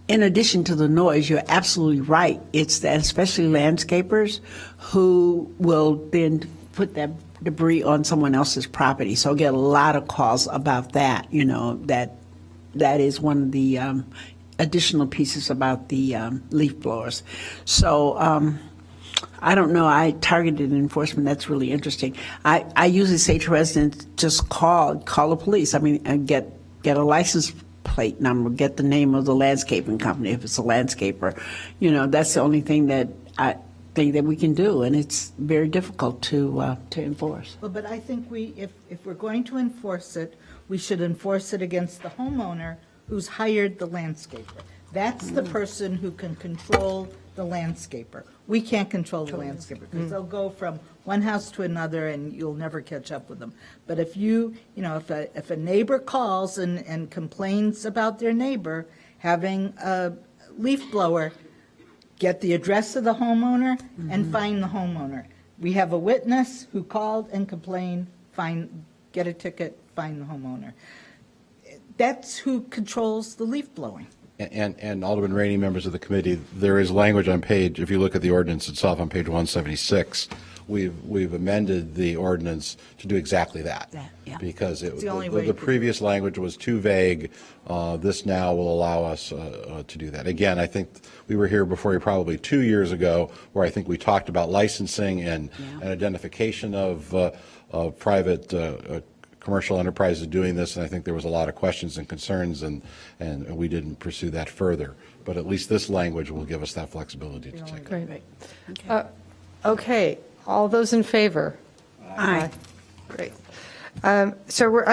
Speaker 4: in addition to the noise, you're absolutely right. It's that especially landscapers who will then put that debris on someone else's property. So I get a lot of calls about that, that is one of the additional pieces about the leaf blowers. So I don't know. I targeted enforcement. That's really interesting. I usually say to residents, just call the police. I mean, and get a license plate number, get the name of the landscaping company if it's a landscaper. That's the only thing that I think that we can do, and it's very difficult to enforce.
Speaker 2: Well, but I think if we're going to enforce it, we should enforce it against the homeowner who's hired the landscaper. That's the person who can control the landscaper. We can't control the landscaper because they'll go from one house to another and you'll never catch up with them. But if if a neighbor calls and complains about their neighbor having a leaf blower, get the address of the homeowner and find the homeowner. We have a witness who called and complained, get a ticket, find the homeowner. That's who controls the leaf blowing.
Speaker 8: And Alderman Rainey, members of the committee, there is language on if you look at the ordinance itself on page 176, we've amended the ordinance to do exactly that. Because the previous language was too vague. This now will allow us to do that. Again, I think we were here before you probably 2 years ago, where I think we talked about licensing and identification of private commercial enterprises doing this, and I think there was a lot of questions and concerns, and we didn't pursue that further. But at least this language will give us that flexibility to take it.
Speaker 1: Great. Okay, all those in favor?
Speaker 4: Aye.
Speaker 1: Great. So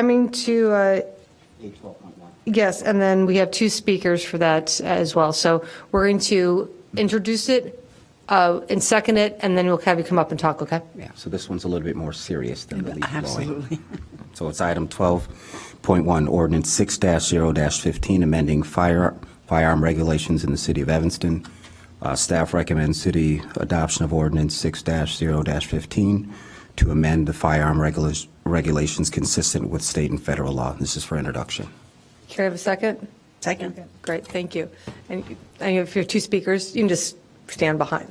Speaker 1: yes, and then we have two speakers for that as well. So we're going to introduce it and second it, and then we'll have you come up and talk, okay?
Speaker 3: Yeah, so this one's a little bit more serious than the leaf blowing.
Speaker 4: Absolutely.
Speaker 3: So it's item 12.1, ordinance 6-0-15, amending firearm regulations in the city of Evanston. Staff recommends city adoption of ordinance 6-0-15 to amend the firearm regulations consistent with state and federal law. This is for introduction.
Speaker 1: Can I have a second?
Speaker 4: Second.
Speaker 1: Great, thank you. And if you have two speakers, you can just stand behind,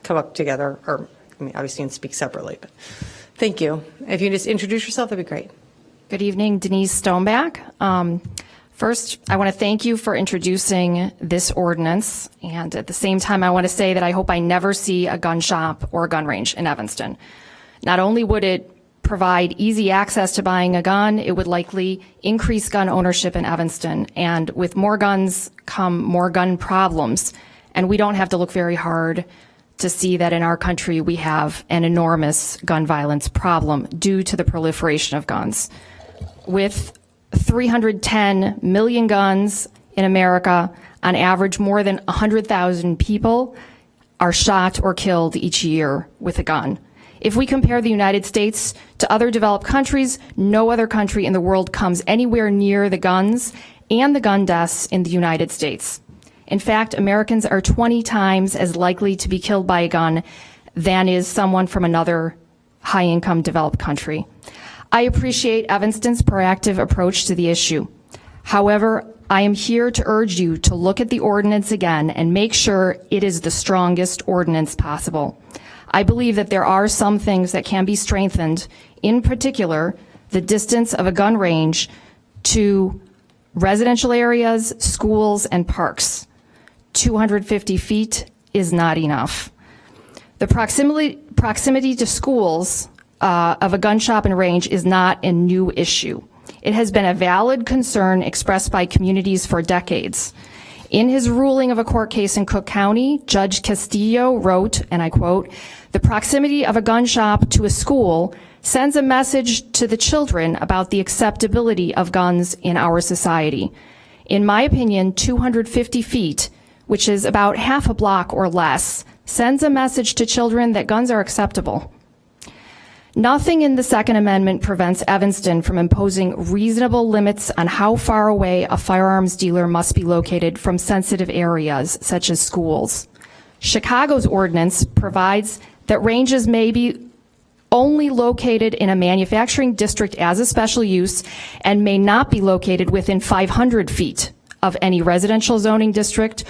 Speaker 1: come up together, or, obviously you can speak separately, but thank you. If you just introduce yourself, that'd be great.
Speaker 10: Good evening, Denise Stoneback. First, I want to thank you for introducing this ordinance, and at the same time, I want to say that I hope I never see a gun shop or a gun range in Evanston. Not only would it provide easy access to buying a gun, it would likely increase gun ownership in Evanston, and with more guns come more gun problems, and we don't have to look very hard to see that in our country we have an enormous gun violence problem due to the proliferation of guns. With 310 million guns in America, on average more than 100,000 people are shot or killed each year with a gun. If we compare the United States to other developed countries, no other country in the world comes anywhere near the guns and the gun deaths in the United States. In fact, Americans are 20 times as likely to be killed by a gun than is someone from another high-income developed country. I appreciate Evanston's proactive approach to the issue. However, I am here to urge you to look at the ordinance again and make sure it is the strongest ordinance possible. I believe that there are some things that can be strengthened, in particular, the distance of a gun range to residential areas, schools, and parks. 250 feet is not enough. The proximity to schools of a gun shop and range is not a new issue. It has been a valid concern expressed by communities for decades. In his ruling of a court case in Cook County, Judge Castillo wrote, and I quote, "The proximity of a gun shop to a school sends a message to the children about the acceptability of guns in our society. In my opinion, 250 feet, which is about half a block or less, sends a message to children that guns are acceptable." Nothing in the Second Amendment prevents Evanston from imposing reasonable limits on how far away a firearms dealer must be located from sensitive areas, such as schools. Chicago's ordinance provides that ranges may be only located in a manufacturing district as a special use and may not be located within 500 feet of any residential zoning district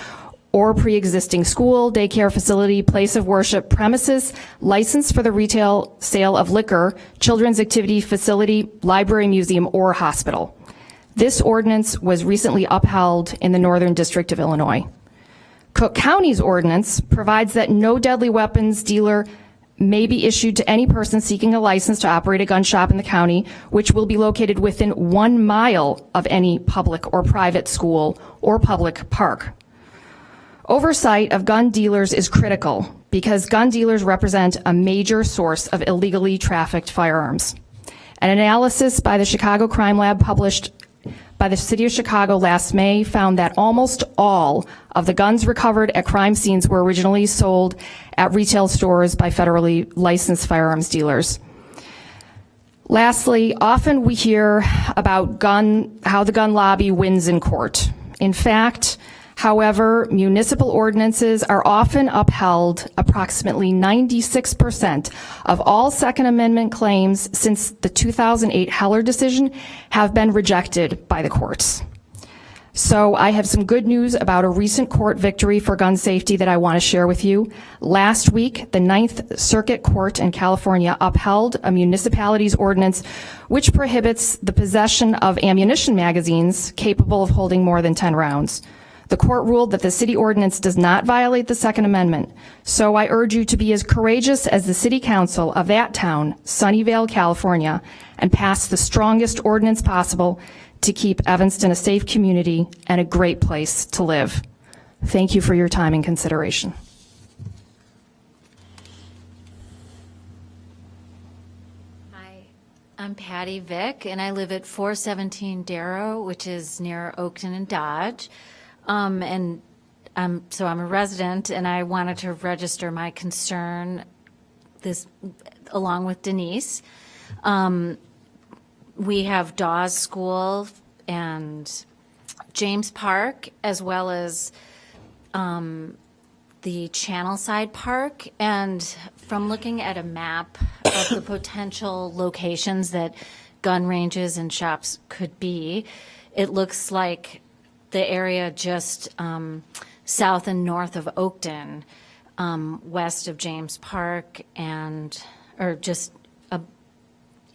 Speaker 10: or pre-existing school, daycare facility, place of worship, premises, license for the retail sale of liquor, children's activity facility, library, museum, or hospital. This ordinance was recently upheld in the Northern District of Illinois. Cook County's ordinance provides that no deadly weapons dealer may be issued to any person seeking a license to operate a gun shop in the county, which will be located within 1 mile of any public or private school or public park. Oversight of gun dealers is critical because gun dealers represent a major source of illegally trafficked firearms. An analysis by the Chicago Crime Lab published by the City of Chicago last May found that almost all of the guns recovered at crime scenes were originally sold at retail stores by federally licensed firearms dealers. Lastly, often we hear about how the gun lobby wins in court. In fact, however, municipal ordinances are often upheld. Approximately 96% of all Second Amendment claims since the 2008 Heller decision have been rejected by the courts. So I have some good news about a recent court victory for gun safety that I want to share with you. Last week, the Ninth Circuit Court in California upheld a municipality's ordinance which prohibits the possession of ammunition magazines capable of holding more than 10 rounds. The court ruled that the city ordinance does not violate the Second Amendment. So I urge you to be as courageous as the city council of that town, Sunnyvale, California, and pass the strongest ordinance possible to keep Evanston a safe community and a great place to live. Thank you for your time and consideration.
Speaker 11: Hi, I'm Patty Vick, and I live at 417 Darrow, which is near Oakton and Dodge. So I'm a resident, and I wanted to register my concern along with Denise. We have Dawes School and James Park, as well as the Channelside Park. And from looking at a map of the potential locations that gun ranges and shops could be, it looks like the area just south and north of Oakton, west of James Park, or just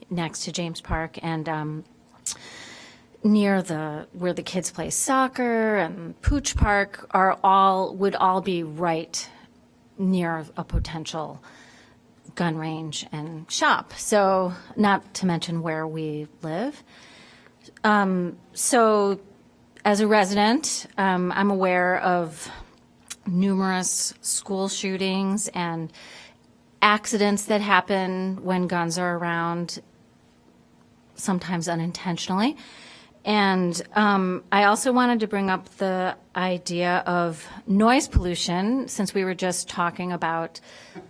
Speaker 11: next to James Park, and near where the kids play soccer and Pooch Park would all be right near a potential gun range and shop. So, not to mention where we live. So, as a resident, I'm aware of numerous school shootings and accidents that happen when guns are around, sometimes unintentionally. And I also wanted to bring up the idea of noise pollution, since we were just talking about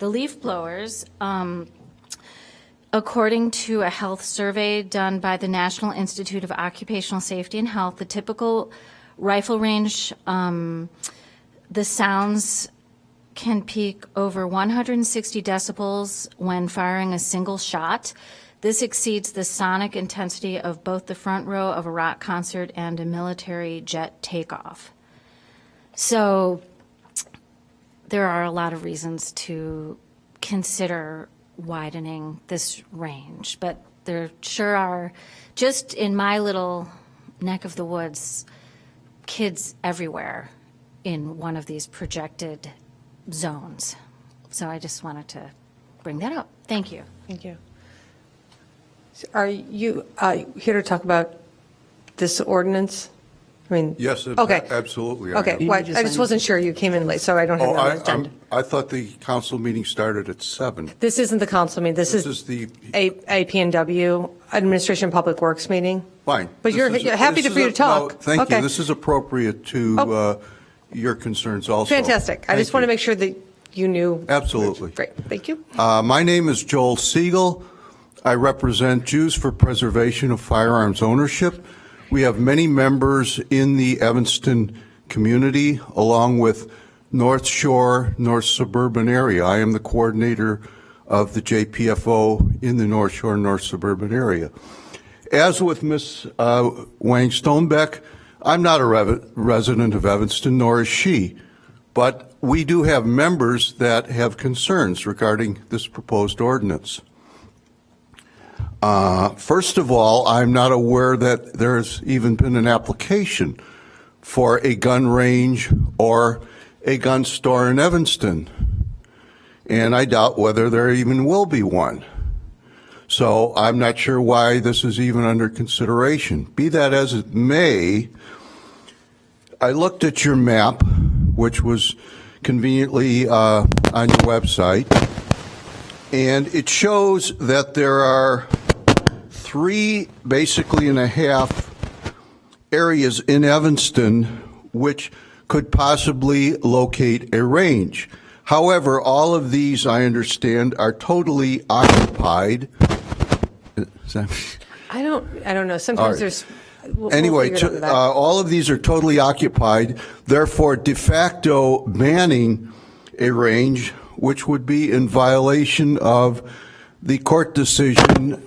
Speaker 11: the leaf blowers. According to a health survey done by the National Institute of Occupational Safety and Health, the typical rifle range, the sounds can peak over 160 decibels when firing a single shot. This exceeds the sonic intensity of both the front row of a rock concert and a military jet takeoff. So there are a lot of reasons to consider widening this range, but there sure are, just in my little neck of the woods, kids everywhere in one of these projected zones. So I just wanted to bring that up. Thank you.
Speaker 1: Thank you. Are you here to talk about this ordinance? I mean.
Speaker 12: Yes,
Speaker 1: Okay.
Speaker 12: absolutely.
Speaker 1: Okay, well, I just wasn't sure. You came in late, so I don't have it on the agenda.
Speaker 12: I thought the council meeting started at 7.
Speaker 1: This isn't the council meeting. This
Speaker 12: This
Speaker 1: is
Speaker 12: is the,
Speaker 1: APNW, Administration Public Works meeting.
Speaker 12: fine.
Speaker 1: But you're
Speaker 12: This is-
Speaker 1: happy
Speaker 12: this
Speaker 1: for you
Speaker 12: is
Speaker 1: to
Speaker 12: a- no,
Speaker 1: talk.
Speaker 12: Thank
Speaker 1: Okay.
Speaker 12: you. This is appropriate to your concerns also.
Speaker 1: Fantastic. I
Speaker 12: Thank
Speaker 1: just want to
Speaker 12: you.
Speaker 1: make sure that you knew.
Speaker 12: Absolutely.
Speaker 1: Great, thank you.
Speaker 12: My name is Joel Siegel. I represent Jews for Preservation of Firearms Ownership. We have many members in the Evanston community, along with North Shore, North Suburban area. I am the coordinator of the JPFO in the North Shore, North Suburban area. As with Ms. Wang Stonebeck, I'm not a resident of Evanston, nor is she. But we do have members that have concerns regarding this proposed ordinance. First of all, I'm not aware that there's even been an application for a gun range or a gun store in Evanston. And I doubt whether there even will be one. So I'm not sure why this is even under consideration. Be that as it may, I looked at your map, which was conveniently on your website, and it shows that there are 3, basically and a half, areas in Evanston which could possibly locate a range. However, all of these, I understand, are totally occupied.
Speaker 1: I don't know.
Speaker 12: All
Speaker 1: Sometimes
Speaker 12: right.
Speaker 1: there's. we'll
Speaker 12: Anyway,
Speaker 1: figure it out with that.
Speaker 12: all of these are totally occupied, therefore de facto banning a range, which would be in violation of the court decision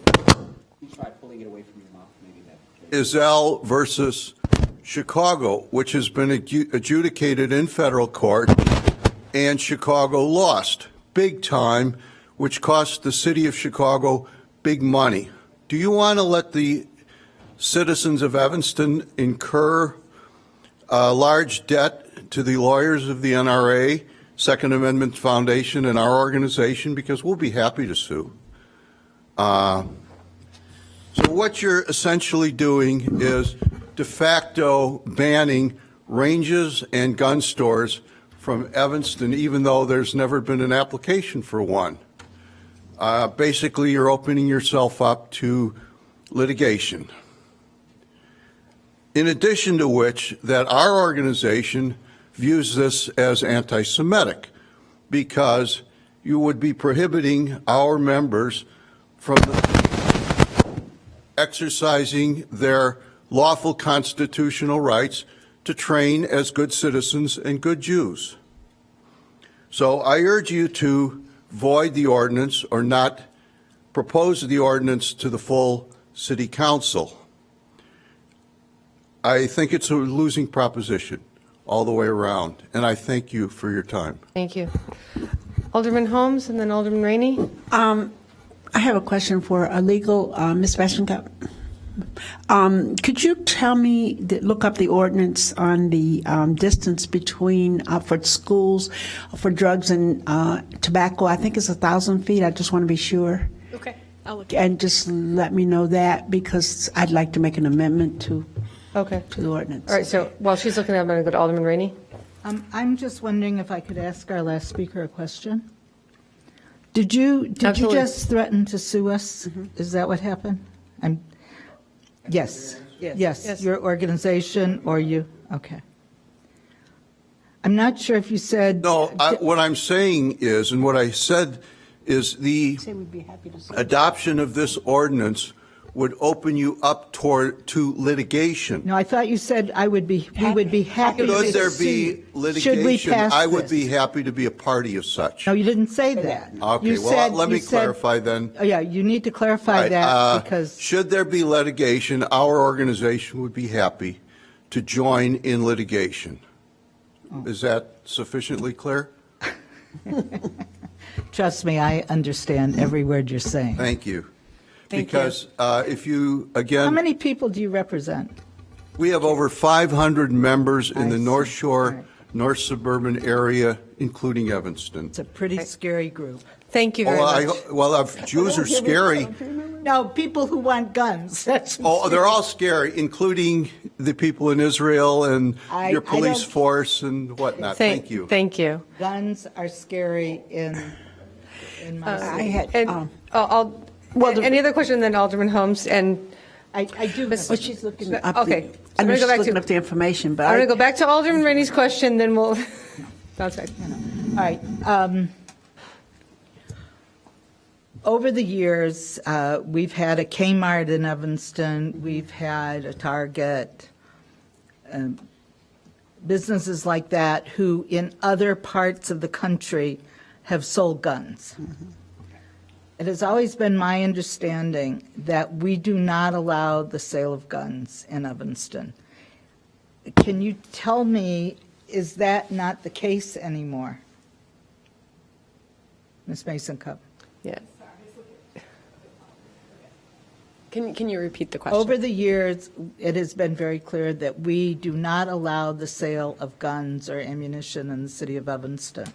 Speaker 12: Izell versus Chicago, which has been adjudicated in federal court, and Chicago lost big time, which cost the city of Chicago big money. Do you want to let the citizens of Evanston incur a large debt to the lawyers of the NRA, Second Amendment Foundation, and our organization? Because we'll be happy to sue. So what you're essentially doing is de facto banning ranges and gun stores from Evanston, even though there's never been an application for one. Basically, you're opening yourself up to litigation. In addition to which, that our organization views this as anti-Semitic, because you would be prohibiting our members from exercising their lawful constitutional rights to train as good citizens and good Jews. So I urge you to void the ordinance or not propose the ordinance to the full city council. I think it's a losing proposition all the way around, and I thank you for your time.
Speaker 1: Thank you. Alderman Holmes and then Alderman Rainey.
Speaker 4: I have a question for a legal, Ms. Vashenka. Could you tell me, look up the ordinance on the distance between, for schools, for drugs and tobacco? I think it's 1,000 feet. I just want to be sure.
Speaker 1: Okay.
Speaker 4: And just let me know that, because I'd like to make an amendment to
Speaker 1: Okay.
Speaker 4: the ordinance.
Speaker 1: All right, so while she's looking at it, I'm going to go to Alderman Rainey.
Speaker 2: I'm just wondering if I could ask our last speaker a question. Did you
Speaker 1: Absolutely.
Speaker 2: just threaten to sue us? Is that what happened? Yes. Yes, your organization or you? Okay. I'm not sure if you said.
Speaker 12: No, what I'm saying is, and what I said is the
Speaker 4: Say we'd be happy to sue.
Speaker 12: adoption of this ordinance would open you up to litigation.
Speaker 2: No, I thought you said we would be happy to
Speaker 12: Should there
Speaker 2: see.
Speaker 12: be
Speaker 2: Should we
Speaker 12: litigation,
Speaker 2: pass
Speaker 12: I would
Speaker 2: this?
Speaker 12: be happy to be a party of such.
Speaker 2: No, you didn't say that.
Speaker 12: Okay,
Speaker 2: You
Speaker 12: well,
Speaker 2: said-
Speaker 12: let
Speaker 2: you
Speaker 12: me
Speaker 2: said-
Speaker 12: clarify then.
Speaker 2: Oh, yeah, you need to clarify
Speaker 12: Right,
Speaker 2: that because,
Speaker 12: Should there be litigation, our organization would be happy to join in litigation. Is that sufficiently clear?
Speaker 2: trust me, I understand every word you're saying.
Speaker 12: Thank you.
Speaker 9: Thank you.
Speaker 12: Because if you,
Speaker 2: How
Speaker 12: again,
Speaker 2: many people do you represent?
Speaker 12: we have over 500 members in
Speaker 2: I
Speaker 12: the
Speaker 2: see.
Speaker 12: North Shore,
Speaker 2: All right.
Speaker 12: North Suburban area, including Evanston.
Speaker 2: It's a pretty scary group.
Speaker 1: Thank you very much.
Speaker 12: Well, if Jews are scary,
Speaker 2: No, people who want guns. That's
Speaker 12: they're all scary, including the people in Israel and
Speaker 2: I
Speaker 12: your police
Speaker 2: don't-
Speaker 12: force and whatnot. Thank you.
Speaker 1: Thank you.
Speaker 2: Guns are scary in my city.
Speaker 1: And any other question, then Alderman Holmes, and
Speaker 2: I do.
Speaker 1: Miss-
Speaker 2: have-
Speaker 13: Well, she's looking up
Speaker 1: Okay.
Speaker 13: the,
Speaker 1: I'm
Speaker 13: I know
Speaker 1: gonna go
Speaker 13: she's
Speaker 1: back
Speaker 13: looking
Speaker 1: to-
Speaker 13: up the information, but
Speaker 1: I'm going to go back to Alderman Rainey's question, then we'll, that's fine.
Speaker 2: All right. Over the years, we've had a Kmart in Evanston, we've had a Target, businesses like that who in other parts of the country have sold guns. It has always been my understanding that we do not allow the sale of guns in Evanston. Can you tell me, is that not the case anymore? Ms. Mason Cup?
Speaker 1: Yeah. Can you repeat the question?
Speaker 2: Over the years, it has been very clear that we do not allow the sale of guns or ammunition in the city of Evanston.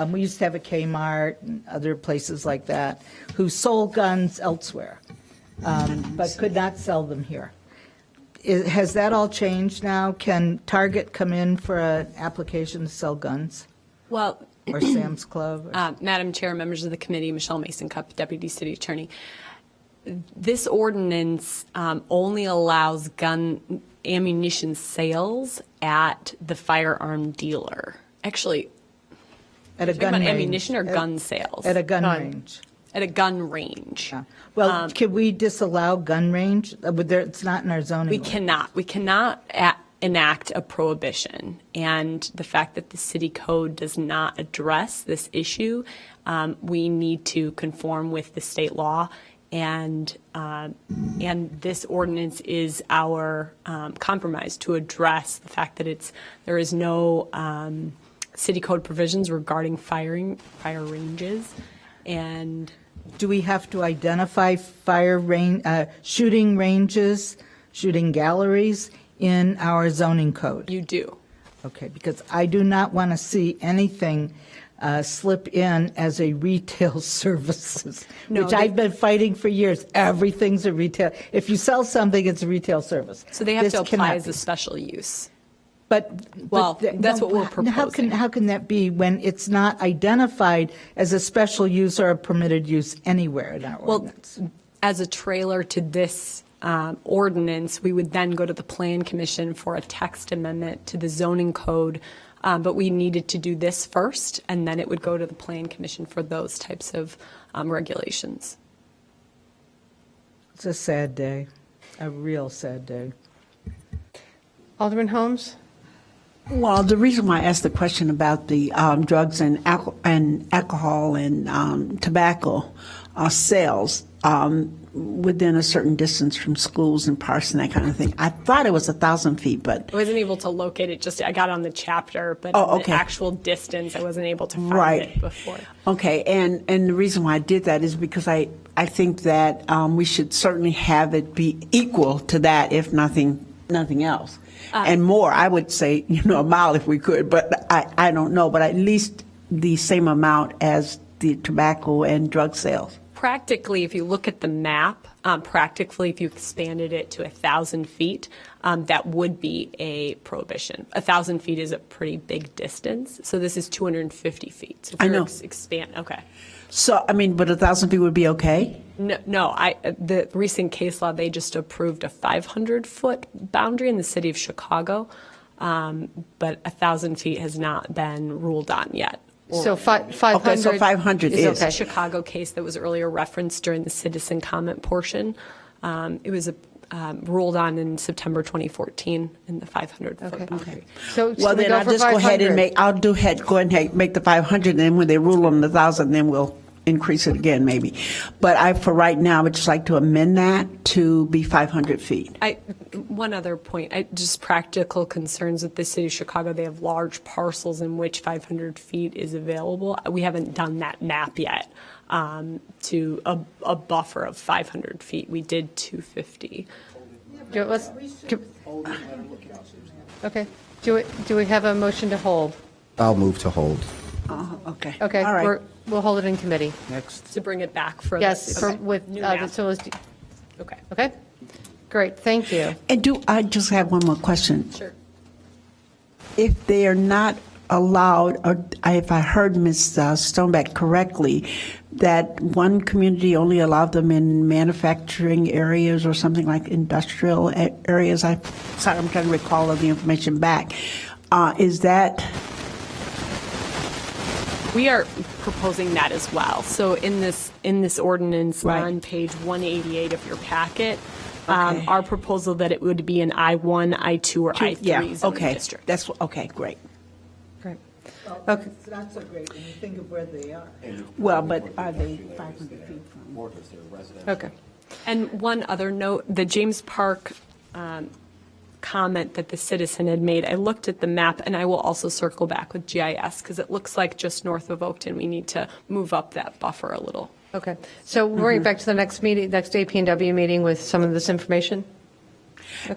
Speaker 2: We used to have a Kmart and other places like that who sold guns elsewhere, but could not sell them here. Has that all changed now? Can Target come in for an application to sell guns,
Speaker 14: Well,
Speaker 2: or Sam's Club?
Speaker 14: Madam Chair, members of the committee, Michelle Mason Cup, Deputy City Attorney. This ordinance only allows gun ammunition sales at the firearm dealer. Actually,
Speaker 2: At a
Speaker 14: talking
Speaker 2: gun
Speaker 14: about
Speaker 2: range?
Speaker 14: ammunition or gun sales?
Speaker 2: At a gun range.
Speaker 14: At a gun range.
Speaker 2: Yeah. Well, could we disallow gun range? It's not in our zoning.
Speaker 14: We
Speaker 2: law.
Speaker 14: cannot. We cannot enact a prohibition. And the fact that the city code does not address this issue, we need to conform with the state law. And this ordinance is our compromise to address the fact that there is no city code provisions regarding fire ranges. And
Speaker 2: Do we have to identify shooting ranges, shooting galleries in our zoning code?
Speaker 14: you do.
Speaker 2: Okay, because I do not want to see anything slip in as a retail services,
Speaker 14: No,
Speaker 2: which I've been fighting for years. Everything's a retail. If you sell something, it's a retail service.
Speaker 14: So they have
Speaker 2: This
Speaker 14: to apply
Speaker 2: cannot
Speaker 14: as a
Speaker 2: be.
Speaker 14: special use.
Speaker 2: But
Speaker 14: Well, that's what we're
Speaker 2: How can that be when it's not identified as a special use or a permitted use anywhere in our ordinance?
Speaker 14: As a trailer to this ordinance, we would then go to the Plan Commission for a text amendment to the zoning code, but we needed to do this first, and then it would go to the Plan Commission for those types of regulations.
Speaker 2: It's a sad day, a real sad day.
Speaker 1: Alderman Holmes?
Speaker 13: well, the reason why I asked the question about the drugs and alcohol and tobacco sales within a certain distance from schools and parks and that kind of thing, I thought it was 1,000 feet, but
Speaker 14: I wasn't able to locate it, I got on the chapter, but
Speaker 13: Oh, okay.
Speaker 14: the actual distance, I wasn't able to find
Speaker 13: Right.
Speaker 14: it before.
Speaker 13: Okay, and the reason why I did that is because I think that we should certainly have it be equal to that, if nothing else. And more, I would say, a mile if we could, but I don't know, but at least the same amount as the tobacco and drug sales.
Speaker 14: Practically, if you look at the map, if you expanded it to 1,000 feet, that would be a prohibition. 1,000 feet is a pretty big distance, so this is 250 feet. So if
Speaker 13: I
Speaker 14: you're
Speaker 13: know.
Speaker 14: Okay.
Speaker 13: So, but 1,000 feet would be okay?
Speaker 14: No, the recent case law, they just approved a 500-foot boundary in the city of Chicago, but 1,000 feet has not been ruled on yet.
Speaker 1: So 500.
Speaker 13: Okay, so 500 is.
Speaker 14: The Chicago case that was earlier referenced during the citizen comment portion It was ruled on in September 2014 in the 500-foot
Speaker 1: Okay.
Speaker 14: boundary.
Speaker 1: So
Speaker 13: Well,
Speaker 1: should we
Speaker 13: then
Speaker 1: go
Speaker 13: I'll
Speaker 1: for
Speaker 13: just go ahead
Speaker 1: 500?
Speaker 13: and go ahead and make the 500, and then when they rule on the 1,000, then we'll increase it again, maybe. But for right now, I would just like to amend that to be 500 feet.
Speaker 14: One other point, just practical concerns with the city of Chicago. They have large parcels in which 500 feet is available. We haven't done that map yet to a buffer of 500 feet. We did 250.
Speaker 1: Okay. Do we have a motion to hold?
Speaker 3: I'll move to hold.
Speaker 13: Okay.
Speaker 1: Okay,
Speaker 13: All right.
Speaker 1: we'll hold it in committee.
Speaker 3: Next.
Speaker 14: To bring it back for
Speaker 1: Yes,
Speaker 14: the
Speaker 1: with
Speaker 14: new
Speaker 1: the
Speaker 14: map.
Speaker 1: solicit.
Speaker 14: Okay.
Speaker 1: Okay? Great, thank you.
Speaker 13: And I just have one more question.
Speaker 14: Sure.
Speaker 13: If they are not allowed, or if I heard Ms. Stoneback correctly, that one community only allowed them in manufacturing areas or something like industrial areas. I'm trying to recall all the information back. Is that?
Speaker 14: We are proposing that as well. So in this ordinance
Speaker 13: Right.
Speaker 14: on page 188 of your packet,
Speaker 13: Okay.
Speaker 14: our proposal that it would be an I-1, I-2, or I-3
Speaker 13: Yeah,
Speaker 14: zoning
Speaker 13: okay.
Speaker 14: district.
Speaker 13: That's, okay, great.
Speaker 1: Great.
Speaker 2: Okay. It's not so great when you think of where they are.
Speaker 13: Well, but are they 500 feet from?
Speaker 1: Okay.
Speaker 14: And one other note, the James Park comment that the citizen had made, I looked at the map, and I will also circle back with GIS, because it looks like just north of Oakton, we need to move up that buffer a little.
Speaker 1: Okay. So we'll bring it back to the next meeting, next AP&W meeting with some of this information?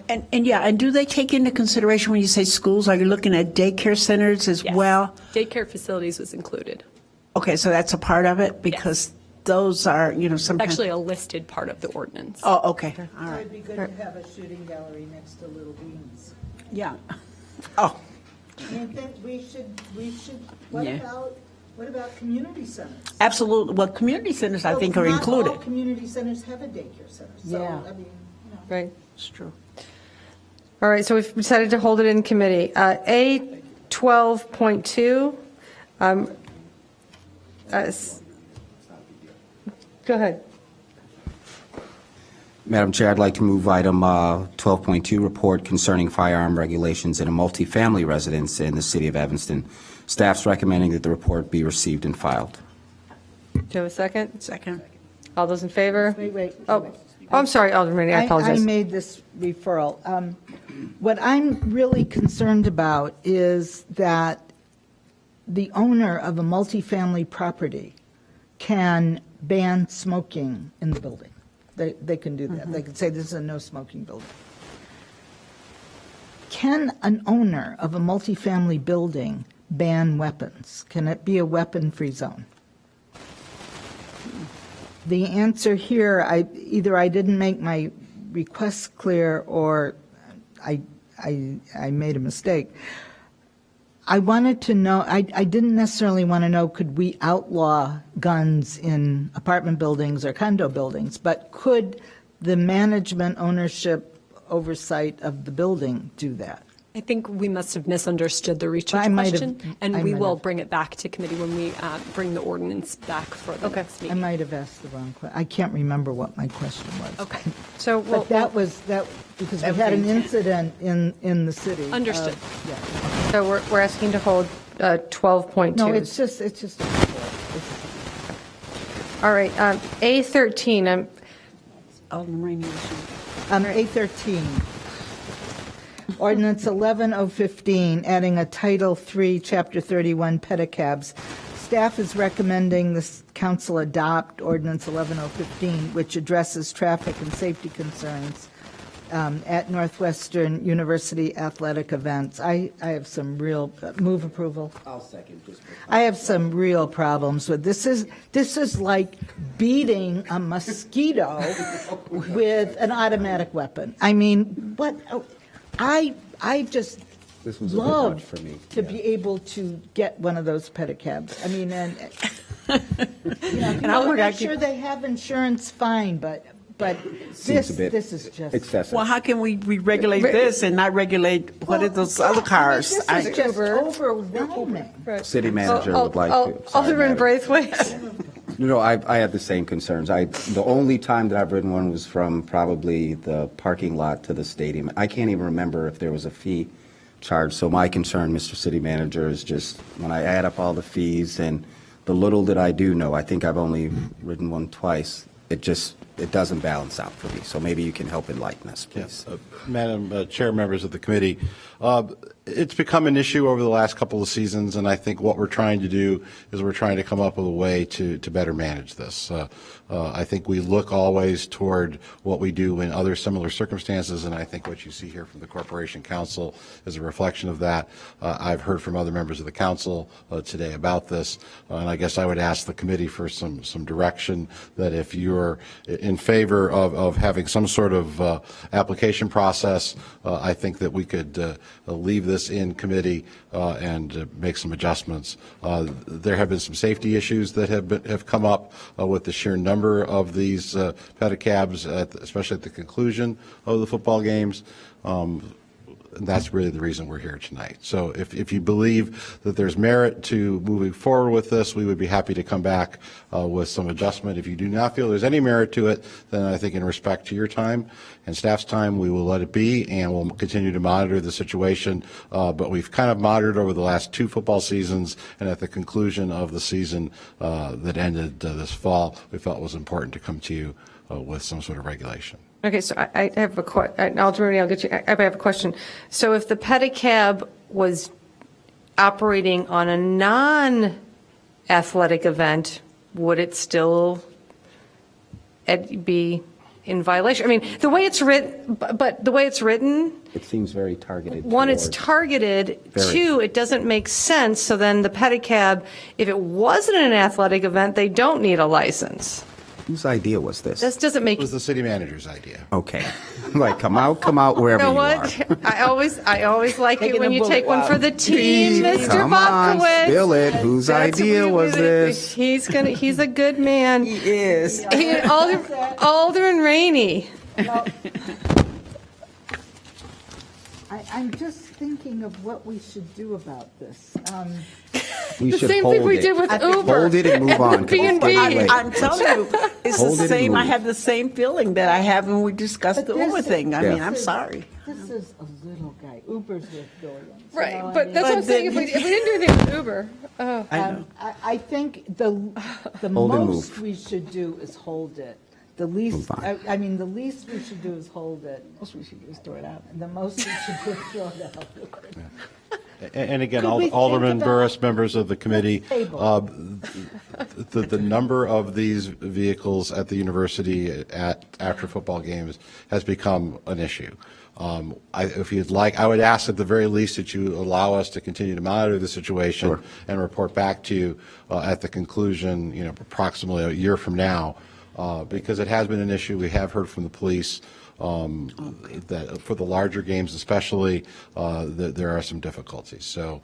Speaker 13: And do they take into consideration when you say schools, are you looking at daycare centers as
Speaker 14: Yes.
Speaker 13: well?
Speaker 14: Daycare facilities was included.
Speaker 13: Okay, so that's a part of it? Because those are, sometimes.
Speaker 14: Actually, a listed part of the ordinance.
Speaker 13: Oh, okay, all right.
Speaker 2: It'd be good to have a shooting gallery next to Little Beans.
Speaker 13: Yeah. Oh,
Speaker 2: We should,
Speaker 13: Yeah.
Speaker 2: what about community centers?
Speaker 13: absolutely. Well, community centers, I think, are
Speaker 2: Not
Speaker 13: included.
Speaker 2: all community centers have a daycare center, so,
Speaker 13: Yeah.
Speaker 2: I mean,
Speaker 1: Right.
Speaker 13: It's true.
Speaker 1: All right, so we've decided to hold it in committee. A 12.2. Go ahead.
Speaker 3: Madam Chair, I'd like to move item 12.2, report concerning firearm regulations in a multifamily residence in the city of Evanston. Staff's recommending that the report be received and filed.
Speaker 1: Do you have a second?
Speaker 13: Second.
Speaker 1: All those in favor?
Speaker 2: wait.
Speaker 1: Oh, I'm sorry, Alderman Rainey, I
Speaker 2: I
Speaker 1: apologize.
Speaker 2: made this referral. What I'm really concerned about is that the owner of a multifamily property can ban smoking in the building. They can do that. They can say this is a no smoking building. Can an owner of a multifamily building ban weapons? Can it be a weapon-free zone? The answer here, either I didn't make my request clear or I made a mistake. I wanted to know, I didn't necessarily want to know, could we outlaw guns in apartment buildings or condo buildings, but could the management, ownership, oversight of the building do that?
Speaker 14: I think we must have misunderstood the research
Speaker 2: I might have-
Speaker 14: question, and
Speaker 2: I
Speaker 14: we
Speaker 2: might
Speaker 14: will
Speaker 2: have.
Speaker 14: bring it back to committee when we bring the ordinance back for the next
Speaker 2: I
Speaker 14: meeting.
Speaker 2: might have asked the wrong question. I can't remember what my question was.
Speaker 14: Okay,
Speaker 1: So we'll-
Speaker 2: But that was, because we had an incident in the city.
Speaker 14: Understood.
Speaker 2: Yeah.
Speaker 1: So we're asking to hold 12.2.
Speaker 2: No, it's just a report.
Speaker 1: All right, A13,
Speaker 13: Alderman Rainey.
Speaker 2: A13, ordinance 11015, adding a Title III, Chapter 31, pedicabs. Staff is recommending this council adopt ordinance 11015, which addresses traffic and safety concerns at Northwestern University athletic events. I have some real, move approval.
Speaker 3: I'll second this.
Speaker 2: I have some real problems with this. This is like beating a mosquito with an automatic weapon. I mean, what? I just
Speaker 3: This was a bit much
Speaker 2: love
Speaker 3: for me,
Speaker 2: to
Speaker 3: yeah.
Speaker 2: be able to get one of those pedicabs. I mean, and
Speaker 13: And I would
Speaker 2: I'm
Speaker 13: actually-
Speaker 2: sure they have insurance, fine, but
Speaker 3: Seems a bit
Speaker 2: this is just
Speaker 3: excessive.
Speaker 13: Well, how can we regulate this and not regulate what are those other cars?
Speaker 2: This is just overwhelming.
Speaker 3: City manager would like to. Sorry,
Speaker 1: Alderman
Speaker 3: Madam.
Speaker 1: Braithwaite.
Speaker 3: I have the same concerns. The only time that I've ridden one was from probably the parking lot to the stadium. I can't even remember if there was a fee charged. So my concern, Mr. City Manager, is just when I add up all the fees and the little that I do know, I think I've only ridden one twice. It doesn't balance out for me. So maybe you can help enlighten us, please.
Speaker 8: Madam Chair, members of the committee, it's become an issue over the last couple of seasons, and I think what we're trying to do is we're trying to come up with a way to better manage this. I think we look always toward what we do in other similar circumstances, and I think what you see here from the Corporation Council is a reflection of that. I've heard from other members of the council today about this, and I guess I would ask the committee for some direction that if you're in favor of having some sort of application process, I think that we could leave this in committee and make some adjustments. There have been some safety issues that have come up with the sheer number of these pedicabs, especially at the conclusion of the football games. And that's really the reason we're here tonight. So if you believe that there's merit to moving forward with this, we would be happy to come back with some adjustment. If you do not feel there's any merit to it, then I think in respect to your time and staff's time, we will let it be, and we'll continue to monitor the situation. But we've kind of monitored over the last 2 football seasons, and at the conclusion of the season that ended this fall, we felt it was important to come to you with some sort of regulation.
Speaker 1: Okay, so I have a question. Alderman, I'll get you. I have a question. So if the pedicab was operating on a non-athletic event, would it still be in violation? I mean, the way it's written, but the way it's written,
Speaker 3: It seems very targeted.
Speaker 1: one, it's
Speaker 3: towards-
Speaker 1: targeted.
Speaker 3: Very.
Speaker 1: 2, it doesn't make sense. So then the pedicab, if it wasn't an athletic event, they don't need a license.
Speaker 3: Whose idea was this?
Speaker 1: This doesn't make.
Speaker 8: It was the city manager's idea.
Speaker 3: Okay. Like, come out wherever
Speaker 1: You know
Speaker 3: you
Speaker 1: what?
Speaker 3: are.
Speaker 1: I always like it
Speaker 2: Taking
Speaker 1: when
Speaker 2: a
Speaker 1: you
Speaker 2: bullet
Speaker 1: take one for
Speaker 2: out.
Speaker 1: the team, Mr.
Speaker 3: Come on,
Speaker 1: Bobkowitz.
Speaker 3: spill it. Whose
Speaker 1: That's
Speaker 3: idea
Speaker 1: what
Speaker 3: was
Speaker 1: we-
Speaker 3: this?
Speaker 1: He's a good man.
Speaker 2: He is.
Speaker 1: Alderman Rainey.
Speaker 2: I'm just thinking of what we should do about this.
Speaker 3: We
Speaker 1: The
Speaker 3: should
Speaker 1: same
Speaker 3: hold
Speaker 1: thing we
Speaker 3: it.
Speaker 1: did with Uber.
Speaker 3: Hold it and move on.
Speaker 1: The B&B.
Speaker 13: I'm telling you, it's
Speaker 3: Hold it
Speaker 13: the
Speaker 3: and
Speaker 13: same, I
Speaker 3: move.
Speaker 13: have the same feeling that I have when we discussed the
Speaker 2: But this
Speaker 13: Uber
Speaker 2: is-
Speaker 13: thing. I
Speaker 3: Yeah.
Speaker 13: mean, I'm sorry.
Speaker 2: This is a little guy. Uber's with billions. you
Speaker 1: Right,
Speaker 2: know, I
Speaker 1: but
Speaker 2: mean-
Speaker 1: that's what I'm
Speaker 13: But
Speaker 1: saying. If we didn't do anything with Uber,
Speaker 2: I think the
Speaker 3: Hold and
Speaker 2: most
Speaker 3: move.
Speaker 2: we should do is hold it. The least,
Speaker 3: Move on.
Speaker 2: I mean, the least we should do is hold it.
Speaker 13: Most we should do is throw it out.
Speaker 2: And the most we should do is throw it out.
Speaker 8: And again,
Speaker 2: Could we think
Speaker 8: Alderman
Speaker 2: about-
Speaker 8: Burris, members of the committee,
Speaker 2: Table.
Speaker 8: the number of these vehicles at the university after football games has become an issue. If you'd like, I would ask at the very least that you allow us to continue to monitor the situation
Speaker 3: Sure.
Speaker 8: and report back to you at the conclusion, approximately a year from now, because it has been an issue. We have heard from the police that for the larger games especially, that there are some difficulties. So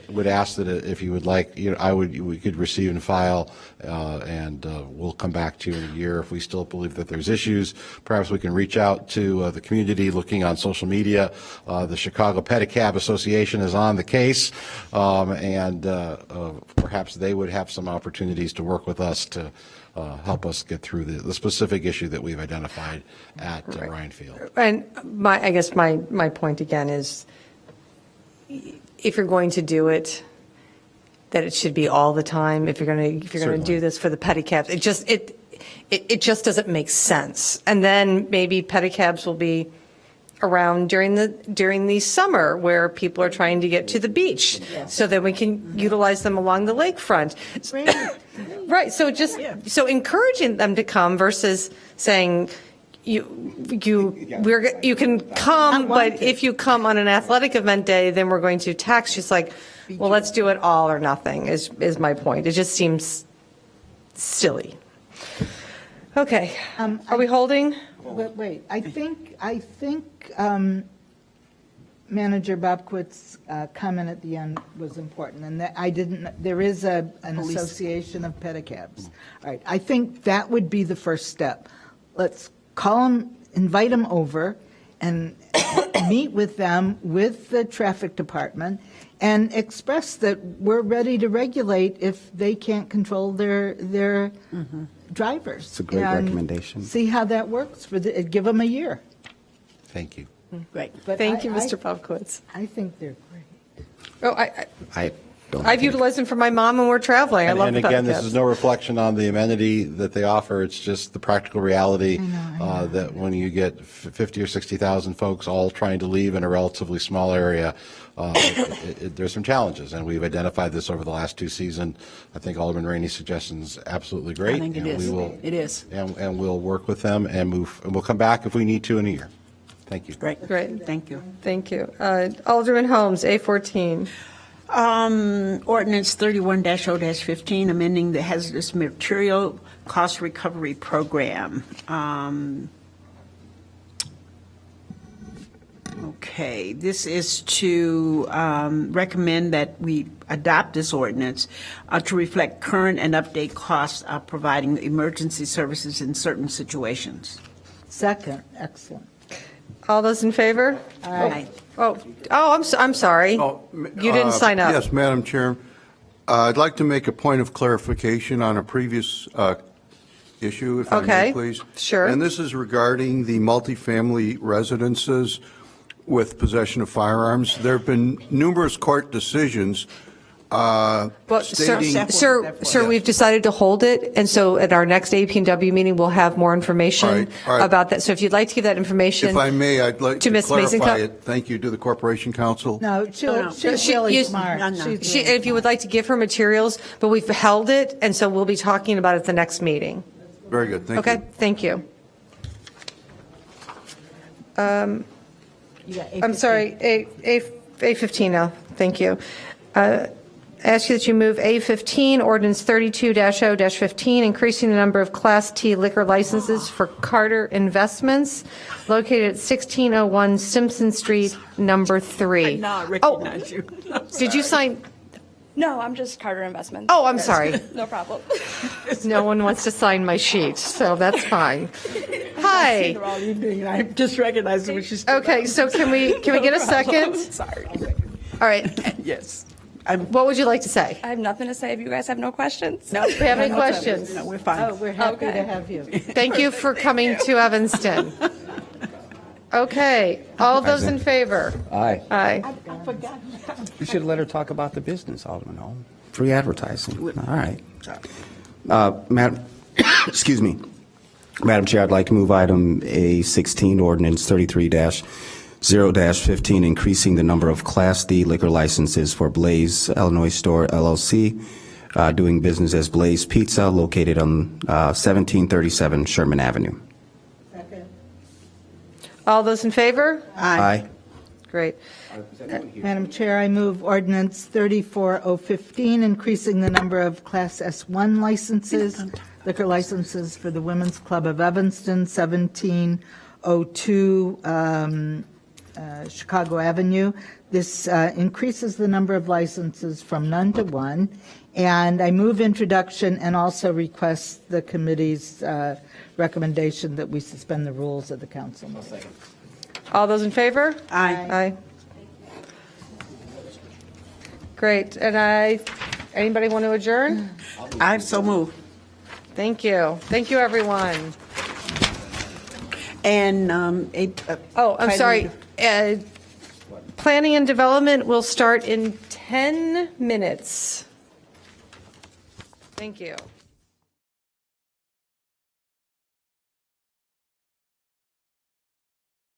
Speaker 8: would ask that if you would like, we could receive and file, and we'll come back to you in a year if we still believe that there's issues. Perhaps we can reach out to the community looking on social media. The Chicago Pedicab Association is on the case, and perhaps they would have some opportunities to work with us to help us get through the specific issue that we've identified at Ryan Field.
Speaker 1: and I guess my point again is, if you're going to do it, that it should be all the time. If you're going to
Speaker 8: Certainly.
Speaker 1: do this for the pedicabs, it just doesn't make sense. And then maybe pedicabs will be around during the summer where people are trying to get to the beach, so that we can utilize them along the lakefront. Right. So encouraging them to come versus saying, you can come, but if you come on an athletic event day, then we're going to tax you. It's like, well, let's do it all or nothing is my point. It just seems silly. Okay. Are we holding?
Speaker 2: Wait, I think Manager Bobkwitz's comment at the end was important, and that there is an association of pedicabs. All right, I think that would be the first step. Let's call them, invite them over, and meet with them, with the traffic department, and express that we're ready to regulate if they can't control their drivers.
Speaker 3: It's a great
Speaker 2: And
Speaker 3: recommendation.
Speaker 2: See how that works, give them a year.
Speaker 8: Thank you.
Speaker 4: Great.
Speaker 2: But
Speaker 1: Thank you,
Speaker 2: I-
Speaker 1: Mr. Popkowitz.
Speaker 2: I think they're great.
Speaker 1: Oh,
Speaker 3: I don't.
Speaker 1: I've utilized them for my mom when we're traveling. I love
Speaker 8: And
Speaker 1: the
Speaker 8: again, this
Speaker 1: podcasts.
Speaker 8: is no reflection on the amenity that they offer. It's just the practical reality that when you get 50 or 60,000 folks all trying to leave in a relatively small area, there's some challenges. And we've identified this over the last 2 seasons. I think Alderman Rainey's suggestion is absolutely great.
Speaker 13: I think it
Speaker 8: and
Speaker 13: is.
Speaker 8: we will-
Speaker 13: It is.
Speaker 8: And we'll work with them and move, and we'll come back if we need to in a year. Thank you.
Speaker 13: Great.
Speaker 1: Great.
Speaker 13: Thank you.
Speaker 1: Thank you. Alderman Holmes, A14.
Speaker 4: Ordinance 31-0-15, amending the hazardous material cost recovery program. Okay, this is to recommend that we adopt this ordinance to reflect current and update costs of providing emergency services in certain situations.
Speaker 2: Second, excellent.
Speaker 1: All those in favor?
Speaker 4: Aye.
Speaker 1: I'm sorry. You didn't sign up.
Speaker 12: Yes, Madam Chair. I'd like to make a point of clarification on a previous issue, if I
Speaker 1: Okay,
Speaker 12: may, please.
Speaker 1: sure.
Speaker 12: And this is regarding the multifamily residences with possession of firearms. There have been numerous court decisions
Speaker 1: Well,
Speaker 12: stating...
Speaker 1: Sir, we've decided to hold it, and so at our next APW meeting, we'll have more information
Speaker 12: All right.
Speaker 1: about that. So if you'd like to give that information.
Speaker 12: If I may, I'd like
Speaker 1: to
Speaker 12: to
Speaker 1: Ms.
Speaker 12: clarify
Speaker 1: Mason-Cup.
Speaker 12: it. Thank you to the Corporation Counsel.
Speaker 2: No, she's really smart.
Speaker 1: If you would like to give her materials, but we've held it, and so we'll be talking about it at the next meeting.
Speaker 12: Very good, thank you.
Speaker 1: Okay, thank you.
Speaker 2: You got
Speaker 1: I'm sorry, A15 now, thank you. Ask you that you move A15, ordinance 32-0-15, increasing the number of Class T liquor licenses for Carter Investments located at 1601 Simpson Street, number 3.
Speaker 4: Now I recognize you.
Speaker 1: Did you sign?
Speaker 15: No, I'm just Carter Investments.
Speaker 1: Oh, I'm sorry.
Speaker 15: No problem.
Speaker 1: No one wants to sign my sheet, so that's fine. Hi.
Speaker 4: All evening, and I just recognized when she's.
Speaker 1: Okay, so can we get a second?
Speaker 4: Sorry.
Speaker 1: All right.
Speaker 4: Yes.
Speaker 1: What would you like to say?
Speaker 15: I have nothing to say if you guys have no questions.
Speaker 4: No,
Speaker 1: Do we have any questions?
Speaker 4: No, we're fine.
Speaker 2: Oh, we're happy
Speaker 15: Okay.
Speaker 2: to have you.
Speaker 1: Thank you for coming to Evanston. Okay, all those in favor?
Speaker 3: Aye.
Speaker 1: Aye.
Speaker 16: You should let her talk about the business, Alderman Holmes.
Speaker 3: Free advertising. All right. Madam, excuse me. Madam Chair, I'd like to move item A16, ordinance 33-0-15, increasing the number of Class D liquor licenses for Blaze Illinois Store LLC, doing business as Blaze Pizza, located on 1737 Sherman Avenue.
Speaker 1: All those in favor?
Speaker 3: Aye.
Speaker 1: Great.
Speaker 2: Madam Chair, I move ordinance 34-015, increasing the number of Class S1 licenses, liquor licenses for the Women's Club of Evanston, 1702 Chicago Avenue. This increases the number of licenses from none to one, and I move introduction and also request the committee's recommendation that we suspend the rules of the council meeting.
Speaker 1: All those in favor?
Speaker 4: Aye.
Speaker 1: Aye. Great, and anybody want to adjourn?
Speaker 4: I so move.
Speaker 1: Thank you. Thank you, everyone.
Speaker 4: And
Speaker 1: Oh, I'm sorry. Planning and Development will start in 10 minutes. Thank you.